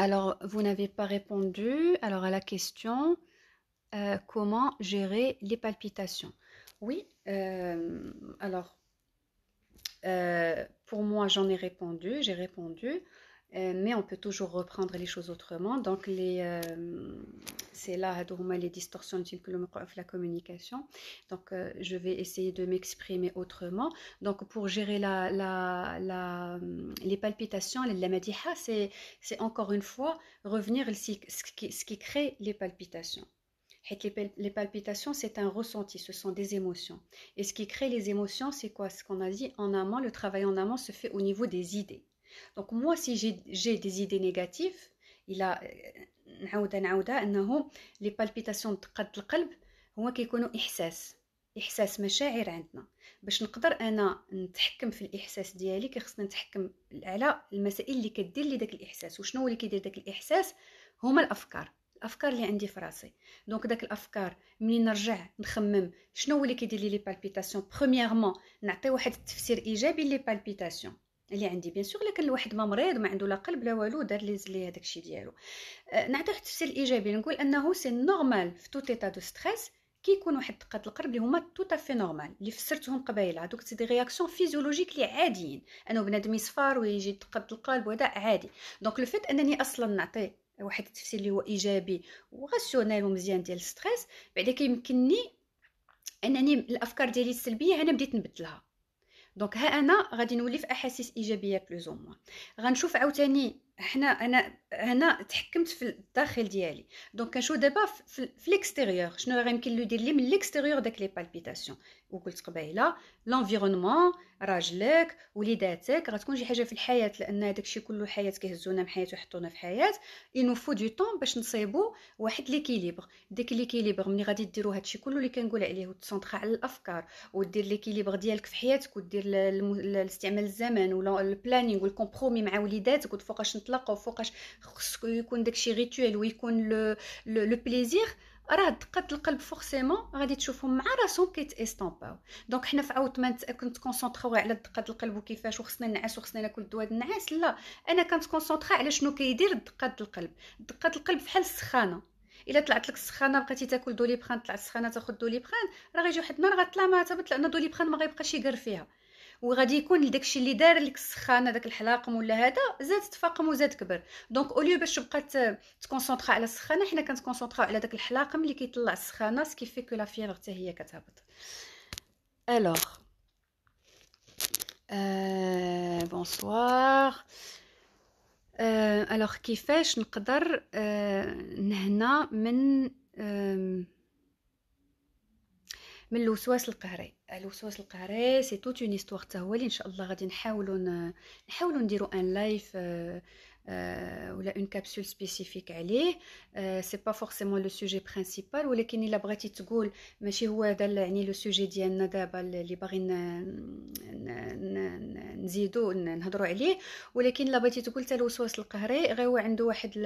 Alors, vous n'avez pas répondu alors à la question comment gérer les palpitations. Oui, alors, pour moi, j'en ai répondu, j'ai répondu, mais on peut toujours reprendre les choses autrement. Donc, c'est là les distorsions de la communication. Donc, je vais essayer de m'exprimer autrement. Donc, pour gérer les palpitations, la madiha, c'est encore une fois revenir ce qui crée les palpitations. Les palpitations, c'est un ressenti, ce sont des émotions. Et ce qui crée les émotions, c'est quoi? Ce qu'on a dit en amont, le travail en amont se fait au niveau des idées. Donc moi, si j'ai des idées négatives, il a نعاودها أنه les palpitations دقات القلب هو كيكونوا إحساس مشاعر عندنا. باش نقدر أنا نتحكم في الإحساس ديالي كيخصني نتحكم على المسائل اللي كدير لي داك الإحساس. وشنو اللي كيدير داك الإحساس؟ هما الأفكار اللي عندي في راسي. دونك داك الافكار منين نرجع نخمم شنو هو اللي كيدير لي لي بالبيتاسيون، بريميرمون نعطي واحد التفسير ايجابي لي بالبيتاسيون اللي عندي. بيان سور لكن الواحد ما مريض ما عنده لا قلب لا والو دار لي هذاك الشيء ديالو، نعطي واحد التفسير ايجابي، نقول انه سي نورمال في توت ايتا دو ستريس كيكون واحد دقات القلب اللي هما توت افي نورمال اللي فسرتهم قبيله. هذوك سي دي رياكسيون فيزيولوجيك اللي عاديين، انه بنادم يصفر ويجي دقات القلب وهذا عادي. دونك لو فيت انني اصلا نعطي واحد التفسير اللي هو ايجابي وراسيونيل ومزيان ديال الستريس، بعدا كيمكنني انني الافكار ديالي السلبيه انا بديت نبدلها. دونك ها انا غادي نولي في احاسيس ايجابيه بلوز او موان. غنشوف عاوتاني انا هنا تحكمت في الداخل ديالي. دونك كنشوف دابا في الاكستيريور شنو غيمكن له يدير لي من الاكستيريور داك لي بالبيتاسيون. وقلت قبيله لونفيرونمون، راجلك، وليداتك، غتكون شي حاجه في الحياه، لان هذاك الشيء كله حياه كيهزونا من حياه ويحطونا في حياه. انو فو دو طون باش نصيبوا واحد ليكيليبر. داك ليكيليبر ملي غادي ديروا هادشي كله اللي كنقول عليه وتسونطرا على الافكار ودير ليكيليبر ديالك في حياتك ودير الاستعمال الزمن ولا البلانينغ والكومبرومي مع وليداتك وفوقاش نتلاقاو فوقاش خصك يكون داكشي ريتوال ويكون لو بليزير، راه دقات القلب فورسيمون غادي تشوفهم مع راسهم كيتاستامباو. دونك حنا في عاود ما كنتكونسونطريو على دقات القلب وكيفاش وخصنا نعس وخصنا ناكل الدواء النعاس، لا، انا كنتكونسونطري على شنو كيدير دقات القلب. دقات القلب بحال السخانه، الا طلعت لك السخانه بقيتي تاكل دوليبران، طلعت السخانه تاخذ دوليبران، راه غيجي واحد النهار غطلع ما تبت، لان دوليبران ما غيبقاش يقر فيها، وغادي يكون داكشي اللي دار لك السخانه داك الحلاقم ولا هذا زاد تفاقم وزاد كبر. دونك اوليو باش تبقى تكونسونطرا على السخانه، حنا كنتكونسونطراو على داك الحلاقم اللي كيطلع السخانه، سكي في كو لا فيبر حتى هي كتهبط. الوغ بونسوار. الوغ كيفاش نقدر نهنا من الوسواس القهري. الوسواس القهري سي توت اون هيستوار حتى هو اللي ان شاء الله غادي نحاولوا نديروا ان لايف ولا اون كابسول سبيسيفيك عليه. سي با فورسيمون لو سوجي برينسيبال، ولكن الا بغيتي تقول ماشي هو هذا يعني لو سوجي ديالنا دابا اللي باغي نزيدو نهضروا عليه، ولكن الا بغيتي تقول حتى الوسواس القهري غير هو عنده واحد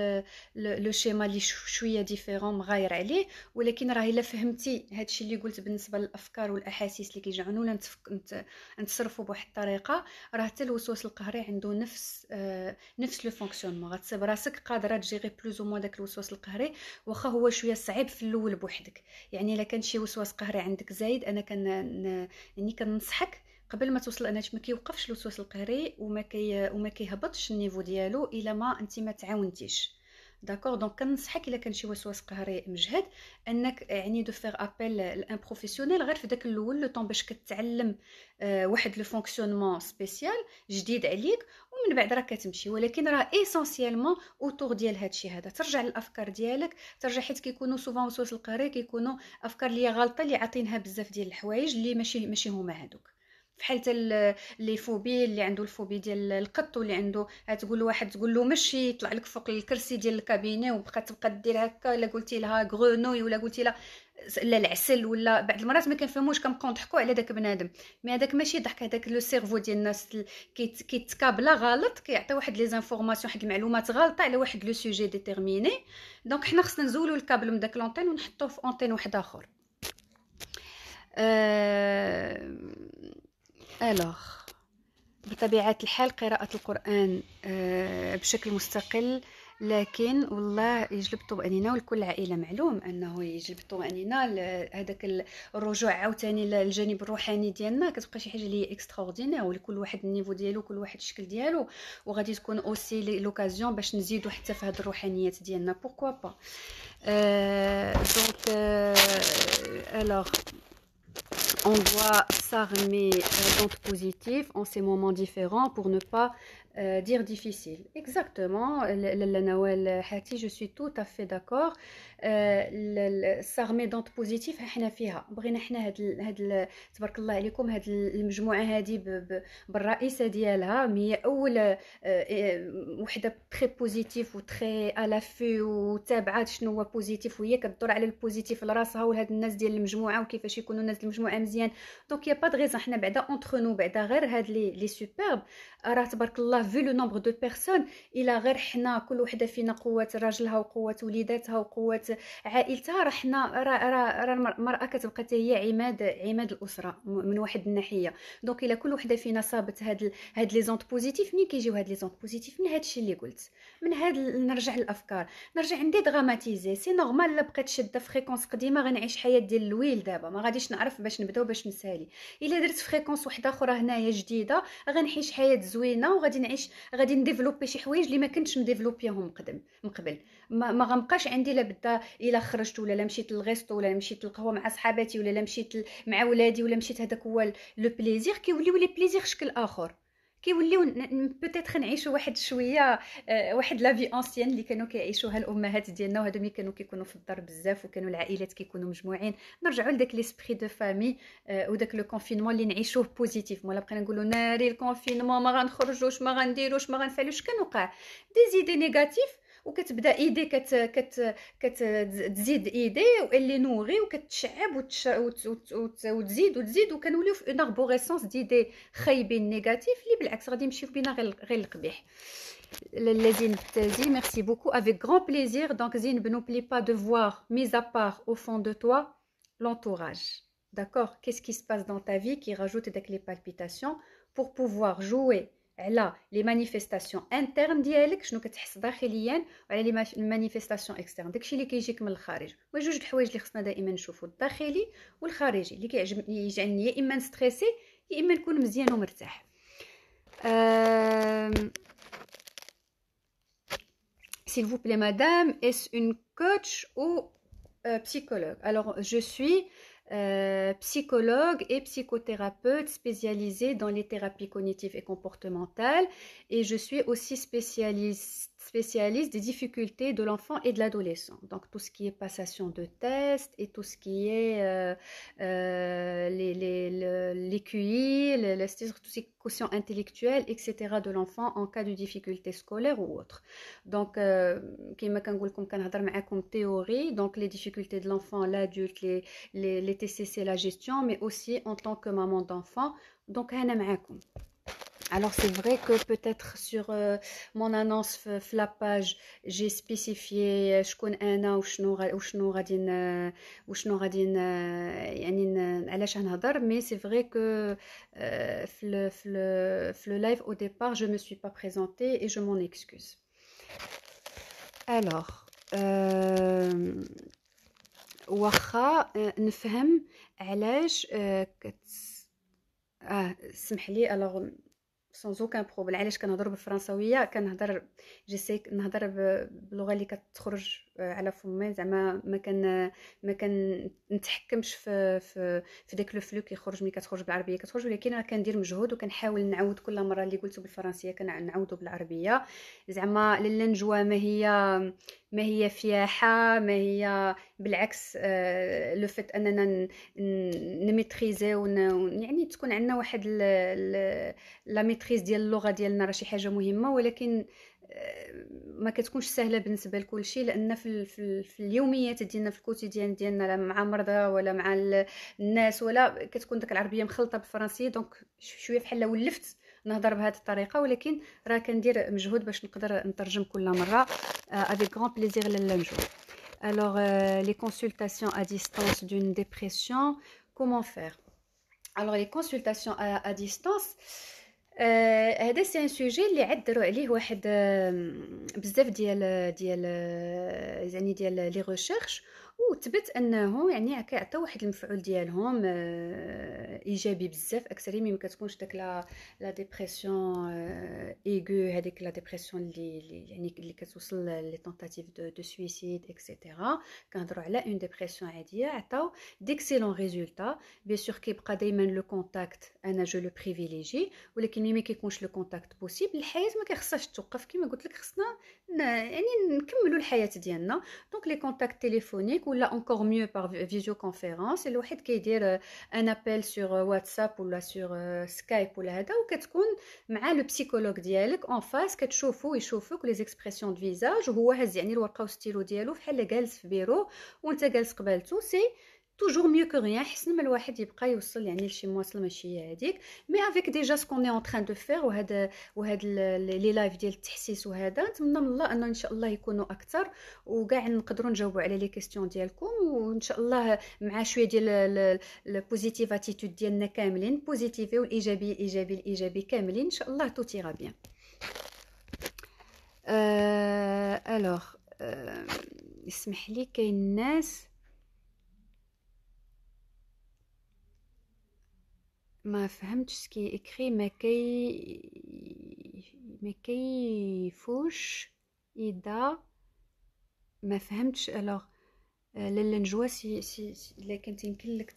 لو شيما اللي شويه ديفيرون مغاير عليه، ولكن راه الا فهمتي هادشي اللي قلت بالنسبه للافكار والاحاسيس اللي كيجعلونا نتصرفوا بواحد الطريقه، راه حتى الوسواس القهري عنده نفس لو فونكسيونمون. غتصيب راسك قادره تجيري بلوز او موان داك الوسواس القهري، واخا هو شويه صعيب في الاول بوحدك. يعني الا كان شي وسواس قهري عندك زايد، انا يعني كننصحك قبل ما توصل انك ما كيوقفش الوسواس القهري وما كيهبطش النيفو ديالو الا ما انت ما تعاونتيش. داكور، دونك كنصحك الا كان شي وسواس قهري مجهد انك يعني دو فيغ ابل لان بروفيسيونيل غير في داك الاول لو طون باش كتعلم واحد لو فونكسيونمون سبيسيال جديد عليك، ومن بعد راه كتمشي. ولكن راه اسونسيالمون اوتور ديال هادشي هذا ترجع للافكار ديالك، ترجع حيت كيكونوا سوفون وسواس القهري كيكونوا افكار اللي غلطه اللي عاطينها بزاف ديال الحوايج اللي ماشي هما هادوك. بحال حتى لي فوبي اللي عنده الفوبي ديال القط، واللي عنده تقول له واحد تقول له مشي يطلع لك فوق الكرسي ديال الكابيني تبقى دير هكا، الا قلتي لها غرونوي ولا قلتي لها لا العسل، ولا بعض المرات ما كنفهموش كنبقاو نضحكوا على داك بنادم، مي هذاك ماشي ضحك، هذاك لو سيرفو ديال الناس كيتكابلا غلط، كيعطي واحد لي زانفورماسيون، واحد المعلومات غلطه على واحد لو سوجي ديتيرميني. دونك حنا خصنا نزولوا الكابل من داك لونتين ونحطوه في اونتين واحد اخر. الوغ بطبيعة الحال قراءة القرآن بشكل مستقل، لكن والله يجلب الطمأنينة، ولكل عائلة معلوم أنه يجلب الطمأنينة. هذاك الرجوع عاوتاني للجانب الروحاني ديالنا كتبقى شي حاجة اللي اكستراوردينير، ولكل واحد النيفو ديالو، كل واحد الشكل ديالو، وغادي تكون اوسي لوكازيون باش نزيدو حتى في هاد الروحانيات ديالنا، بوركوا با. دونك alors on doit s'armer d'ondes positives en ces moments différents pour ne pas dire difficile. Exactement, Nawal Hati, je suis tout à fait d'accord. s'armer d'ondes positives حنا فيها بغينا حنا هاد تبارك الله عليكم هاد المجموعه هذه بالرئيسه ديالها، هي اول وحده تري بوزيتيف وتري على في وتابعات شنو هو بوزيتيف، وهي كتدور على البوزيتيف لراسها ولهاد الناس ديال المجموعه وكيفاش يكونوا الناس المجموعه مزيان. دونك يا با د غيزون حنا بعدا اونتر نو بعدا غير هاد لي سوبرب، راه تبارك الله في لو نومبر دو بيرسون، الى غير حنا كل وحده فينا قوه راجلها وقوه وليداتها وقوه عائلتها، راه حنا راه المراه كتبقى حتى هي عماد الاسره من واحد الناحيه. دونك الا كل وحده فينا صابت هاد لي زونت بوزيتيف، منين كيجيو هاد لي زونت بوزيتيف؟ من هادشي اللي قلت، من هاد نرجع للافكار، نرجع عندي دراماتيزي. سي نورمال لا بقيت شاده فريكونس قديمه غنعيش حياه ديال الويل دابا، ما غاديش نعرف باش نبدا وباش نسالي. الا درت فريكونس واحده اخرى هنايا جديده غنعيش حياه زوينه، غادي نديفلوبي شي حوايج اللي ما كنتش مديفلوبيهم من قبل. ما غنبقاش عندي لا بدا الا خرجت ولا مشيت للغيستو ولا مشيت للقهوه مع صحاباتي ولا مشيت مع ولادي ولا مشيت، هذاك هو لو بليزير. كيوليو لي بليزير شكل اخر، كيوليو بوتيتر نعيشوا واحد شويه واحد لا في انسيان اللي كانوا كيعيشوها الامهات ديالنا، وهادو ملي كانوا كيكونوا في الدار بزاف وكانوا العائلات كيكونوا مجموعين. نرجعوا لداك ليسبري دو فامي وداك لو كونفينمون اللي نعيشوه بوزيتيف. ولا بقينا نقولوا ناري الكونفينمون ما غنخرجوش ما غنديروش ما غنفعلوش، كنوقع دي زيدي نيجاتيف، وكتبدا ايدي كتزيد ايدي واللي نوغي وكتشعب وتزيد وكنوليو في اون اربوريسونس ديدي خايبين نيجاتيف اللي بالعكس غادي يمشيو بينا غير القبيح. Zine, merci beaucoup, avec grand plaisir. Donc Zine, n'oublie pas de voir, mis à part au fond de toi, l'entourage. D'accord? Qu'est-ce qui se passe dans ta vie qui rajoute les palpitations pour pouvoir jouer على les manifestations internes ديالك، شنو كتحس داخليا، وعلى les manifestations externes، داكشي اللي كيجيك من الخارج. وجوج الحوايج اللي خصنا دائما نشوفوا، الداخلي والخارجي، اللي يجعلني يا اما ستريسي يا اما نكون مزيان ومرتاح. S'il vous plaît, madame, est-ce une coach ou psychologue? Alors, je suis psychologue et psychothérapeute spécialisée dans les thérapies cognitives et comportementales, et je suis aussi spécialiste spécialiste des difficultés de l'enfant et de l'adolescent. Donc, tout ce qui est passation de tests et tout ce qui est les QI, c'est-à-dire tout ce qui est quotient intellectuel, etc. de l'enfant en cas de difficultés scolaires ou autres. Donc, كما كنقول لكم كنهضر معاكم théorie, donc les difficultés de l'enfant, l'adulte, les TCC, la gestion, mais aussi en tant que maman d'enfant. Donc, أنا معاكم. Alors c'est vrai que peut-être sur mon annonce la page j'ai spécifié شكون انا وشنو غادي يعني علاش نهضر mais c'est vrai que في le live au départ je me suis pas présentée et je m'en excuse. Alors واخا نفهم علاش سمح لي alors sans aucun problème. علاش كنهضر بالفرنساويه كنهضر جيسي نهضر باللغه اللي كتخرج على فمي زعما ما كان نتحكمش في داك لو فلو كيخرج ملي كتخرج بالعربيه كتخرج ولكن راه كندير مجهود وكنحاول نعاود كل مره اللي قلته بالفرنسيه كنعاودو بالعربيه زعما اللنجوه ما هي فياحه ما هي بالعكس لو فيت اننا نميتريزي يعني تكون عندنا واحد لا ميتريز ديال اللغه ديالنا راه شي حاجه مهمه ولكن ما كتكونش سهله بالنسبه لكل شيء لان في اليوميات ديالنا في الكوتيديان ديالنا مع مرضى ولا مع الناس ولا كتكون داك العربيه مخلطه بالفرنسيه دونك شويه بحال ولفت نهضر بهذه الطريقه ولكن راه كندير مجهود باش نقدر نترجم كل مره avec grand plaisir للنجو. Alors les consultations à distance d'une dépression, comment faire? Alors les consultations à distance هذا سي ان سوجي اللي عدروا عليه واحد بزاف ديال يعني ديال لي ريشيرش وثبت انه يعني كيعطيو واحد المفعول ديالهم ايجابي بزاف اكثر مما كتكونش داك لا ديبرسيون ايغو هذيك لا ديبرسيون اللي يعني اللي كتوصل لي طونطاتيف دو سويسيد اكسيتيرا كنهضروا على اون ديبرسيون عاديه عطاو ديكسيلون ريزولتا بيان سور كيبقى دائما لو كونتاكت انا جو لو بريفيليجي ولكن ملي ما كيكونش لو كونتاكت بوسيبل الحياه ما كيخصهاش توقف كما قلت لك خصنا يعني نكملوا الحياه ديالنا دونك لي كونتاكت تليفونيك ولا encore mieux par visioconférence الواحد كيدير ان ابل سور واتساب ولا سور سكايب ولا هذا وكتكون مع لو بسيكولوج ديالك اون فاس كتشوفوا يشوفوك لي زيكسبرسيون دو فيزاج وهو هز يعني الورقه والستيلو ديالو بحال جالس في بيرو وانت جالس قبالته سي toujours mieux que rien حسن ما الواحد يبقى يوصل يعني لشي مواصله ماشي هذيك مي افيك ديجا سكون اون تران دو فير وهاد لي لايف ديال التحسيس وهذا نتمنى من الله انه ان شاء الله يكونوا اكثر وكاع نقدروا نجاوبوا على لي كيسيون ديالكم وان شاء الله مع شويه ديال البوزيتيف اتيتود ديالنا كاملين بوزيتيفي والايجابي الايجابي كاملين ان شاء الله تو تيرا بيان الوغ اسمح لي كاين الناس ما فهمتش سكي اكري ما كيفوش اذا ما فهمتش الوغ للنجوى سي الا كنت يمكن لك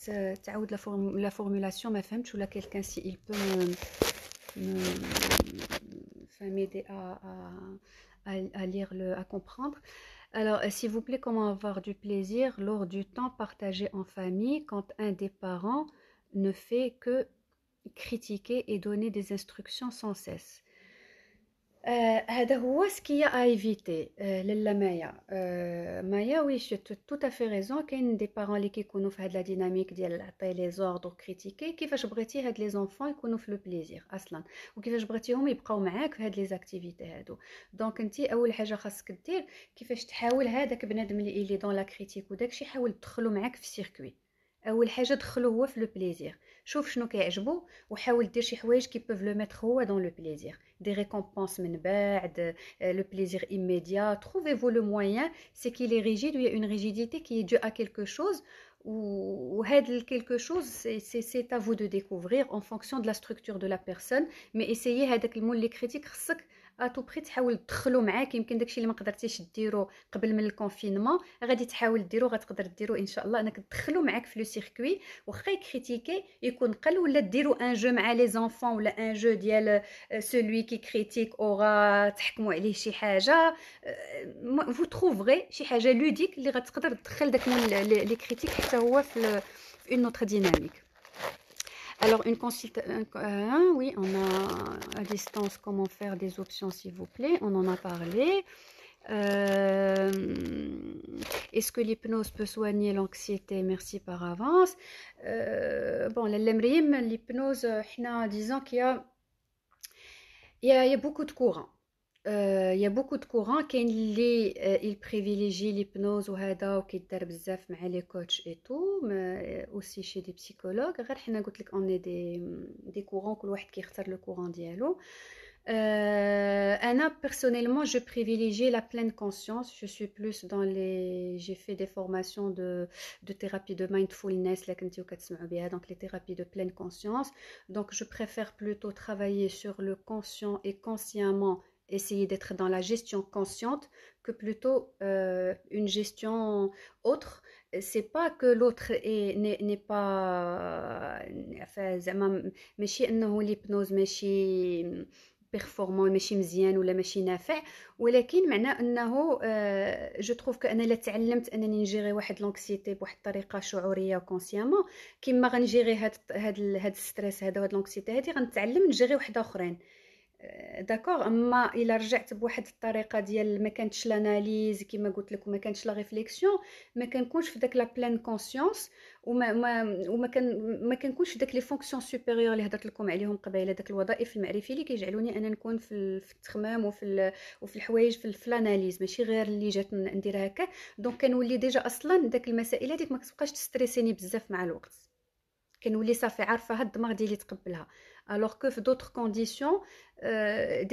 تعاود لا فورمولاسيون ما فهمتش ولا كيلكان سي il peut m'aider à lire à comprendre. Alors, s'il vous plaît, comment avoir du plaisir lors du temps partagé en famille quand un des parents ne fait que critiquer et donner des instructions sans cesse. هذا هو سكيا à éviter لاله مايا وي شو tout à fait raison كاين دي بارون اللي كيكونوا في هاد لا ديناميك ديال عطي لي زوردر كريتيكي كيفاش بغيتي هاد لي زونفون يكونوا في لو بليزير اصلا وكيفاش بغيتيهم يبقاو معاك في هاد لي زاكتيفيتي هادو دونك انت اول حاجه خاصك دير كيفاش تحاول هذاك بنادم اللي دون لا كريتيك وداكشي حاول تدخلو معاك في السيركوي اول حاجه دخلو هو في لو بليزير شوف شنو كيعجبو وحاول دير شي حوايج كي بوف لو ميتر هو دون لو بليزير des récompenses من بعد le plaisir immédiat trouvez-vous le moyen c'est qu'il est rigide ou il y a une rigidité qui est due à quelque chose ou quelque chose c'est à vous de découvrir en fonction de la structure de la personne mais essayez هذاك المول اللي critique خصك اتو بري تحاول تدخلو معاك. يمكن داكشي اللي ما قدرتيش ديرو قبل من الكونفينمون غادي تحاول ديرو، غتقدر ديرو ان شاء الله، انك تدخلو معاك في لو سيركوي. واخا يكريتيكي يكون قل، ولا ديرو ان جو مع لي زونفون، ولا ان جو ديال سولوي كي كريتيك اوغا تحكموا عليه شي حاجه. فو تروفغي شي حاجه لوديك اللي غتقدر تدخل داك لي كريتيك حتى هو في une autre dynamique. Alors, une consultation, oui, on a à distance comment faire des options, s'il vous plaît. On en a parlé. Est-ce que l'hypnose peut soigner l'anxiété? Merci par avance. Bon, l'hypnose, disons qu'il y a beaucoup de courants. Il y a beaucoup de courants. كاين اللي il privilégie l'hypnose وهذا وكيدار بزاف مع les coachs et tout, mais aussi chez des psychologues. غير حنا قلت لك on est des courants, كل واحد كيختار le courant ديالو. Anna, personnellement, je privilégie la pleine conscience. Je suis plus dans les... J'ai fait des formations de thérapie de mindfulness, donc les thérapies de pleine conscience. Donc, je préfère plutôt travailler sur le conscient et consciemment essayer d'être dans la gestion consciente que plutôt une gestion autre. C'est pas que l'autre n'est pas... Enfin, ماشي انه l'hypnose ماشي بيرفورمون ماشي مزيان ولا ماشي نافع، ولكن معناه انه جو تروف كأنا لا تعلمت انني نجيري واحد لونكسيتي بواحد الطريقه شعوريه كونسيامون، كيما غنجيري هاد الستريس هذا وهاد لونكسيتي هادي غنتعلم نجيري واحد اخرين. داكوغ. اما الا رجعت بواحد الطريقه ديال ما كانتش لاناليز كما قلت لك وما كانتش لا ريفليكسيون، ما كنكونش في داك لا بلان كونسيونس، وما كنكونش في داك لي فونكسيون سوبيريور اللي هضرت لكم عليهم قبيله، داك الوظائف المعرفيه اللي كيجعلوني انا نكون في التخمام وفي الحوايج في الاناليز، ماشي غير اللي جات ندير هكا. دونك كنولي ديجا اصلا داك المسائل هذيك ما كتبقاش تستريسيني بزاف مع الوقت، كنولي صافي عارفه هاد الدماغ ديالي تقبلها. alors que في d'autres conditions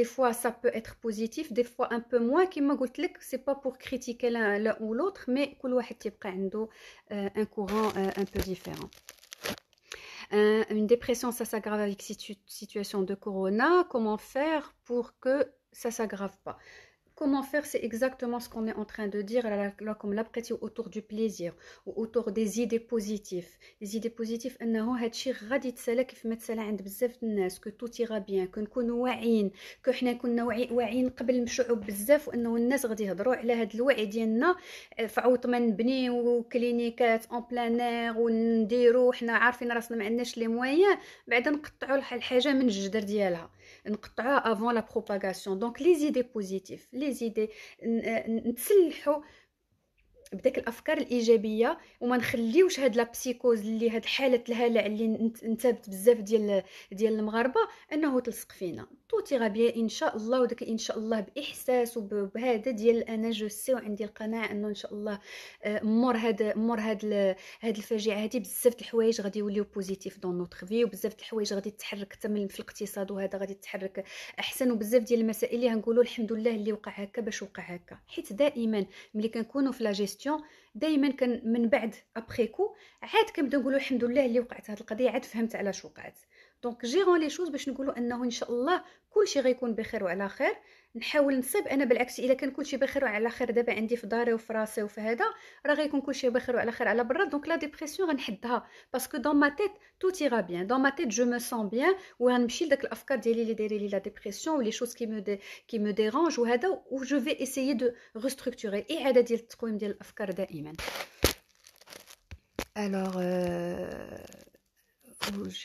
des fois ça peut être positif, des fois un peu moins. كما قلت لك c'est pas pour critiquer l'un ou l'autre, mais كل واحد تيبقى عنده un courant un peu différent. Une dépression, ça s'aggrave avec situation de corona. Comment faire pour que ça s'aggrave pas? Comment faire, c'est exactement ce qu'on est en train de dire là, comme l'apprêter autour du plaisir ou autour des idées positives. Les idées positives انه هادشي غادي يتسالى كيف ما تسالى عند بزاف الناس، que tout ira bien، كنكونوا واعيين، حنا كنا واعيين قبل الشعوب بزاف، وانه الناس غادي يهضروا على هذا الوعي ديالنا فعوض ما نبنيو كلينيكات اون بلان اير ونديروا حنا عارفين راسنا ما عندناش لي مويان، بعدا نقطعوا الحاجه من الجذر ديالها، نقطعوها افون لا بروباغاسيون. دونك لي زيدي بوزيتيف، لي زيدي نتسلحوا بداك الافكار الايجابيه، وما نخليوش هاد لا بسيكوز اللي هاد حاله الهلع اللي انتابت بزاف ديال المغاربه انه تلصق فينا. تو تيغا بيان ان شاء الله، وداك ان شاء الله باحساس وبهذا ديال انا جو سي وعندي القناعه انه ان شاء الله مور هاد الفاجعه هادي بزاف د الحوايج غادي يوليو بوزيتيف دون نوتر في، وبزاف د الحوايج غادي تتحرك حتى في الاقتصاد وهذا غادي تتحرك احسن، وبزاف ديال المسائل اللي غنقولوا الحمد لله اللي وقع هكا باش وقع هكا. حيت دائما ملي كنكونوا في لا جيستيون دائما كان من بعد ابري كو عاد كنبداو نقولوا الحمد لله اللي وقعت هذه القضيه، عاد فهمت علاش وقعت. دونك جيرون لي شوز باش نقولوا انه ان شاء الله كلشي غيكون بخير وعلى خير. نحاول نصيب انا بالعكس، الا كان كلشي بخير وعلى خير دابا عندي في داري وفي راسي وفي هذا، راه غيكون كلشي بخير وعلى خير على برا. دونك لا ديبرسيون غنحدها باسكو دون ما تيت تو تيرا بيان، دون ما تيت جو مو سون بيان، وغنمشي لداك الافكار ديالي اللي دايرين لي لا ديبرسيون ولي شوز كي مو ديرانج وهذا، و جو في اسيي دو ريستركتوري، اعاده ديال التقويم ديال الافكار دائما. Alors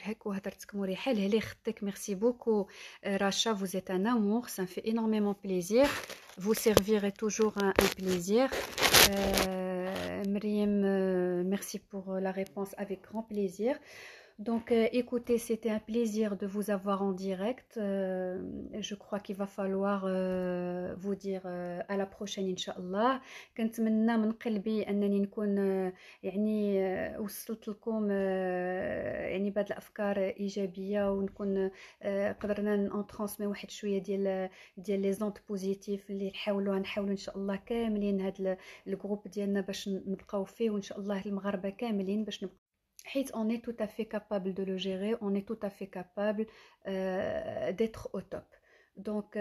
هيك وهضرتك مريحه لهلي خطيك. ميرسي بوكو راشا، vous êtes un amour, ça me fait énormément plaisir, vous servirez toujours un plaisir. Myriam, merci pour la réponse, avec grand plaisir. Donc écoutez, c'était un plaisir de vous avoir en direct. Je crois qu'il va falloir vous dire à la prochaine Inch'Allah. كنتمنى من قلبي انني نكون يعني وصلت لكم يعني بعض الافكار ايجابيه، ونكون قدرنا نترانسمي واحد شويه ديال لي زونت بوزيتيف اللي نحاولوا ان شاء الله كاملين هذا الجروب ديالنا باش نبقاو فيه، وان شاء الله المغاربه كاملين باش نبقاو، حيت on est tout à fait capable de le gérer, on est tout à fait capable d'être au top. Donc,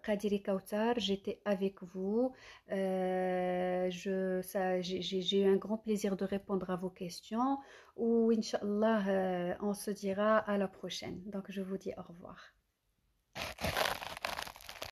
Kadiri Kautar, j'étais avec vous. J'ai eu un grand plaisir de répondre à vos questions. Ou, Inch'Allah, on se dira à la prochaine. Donc, je vous dis au revoir.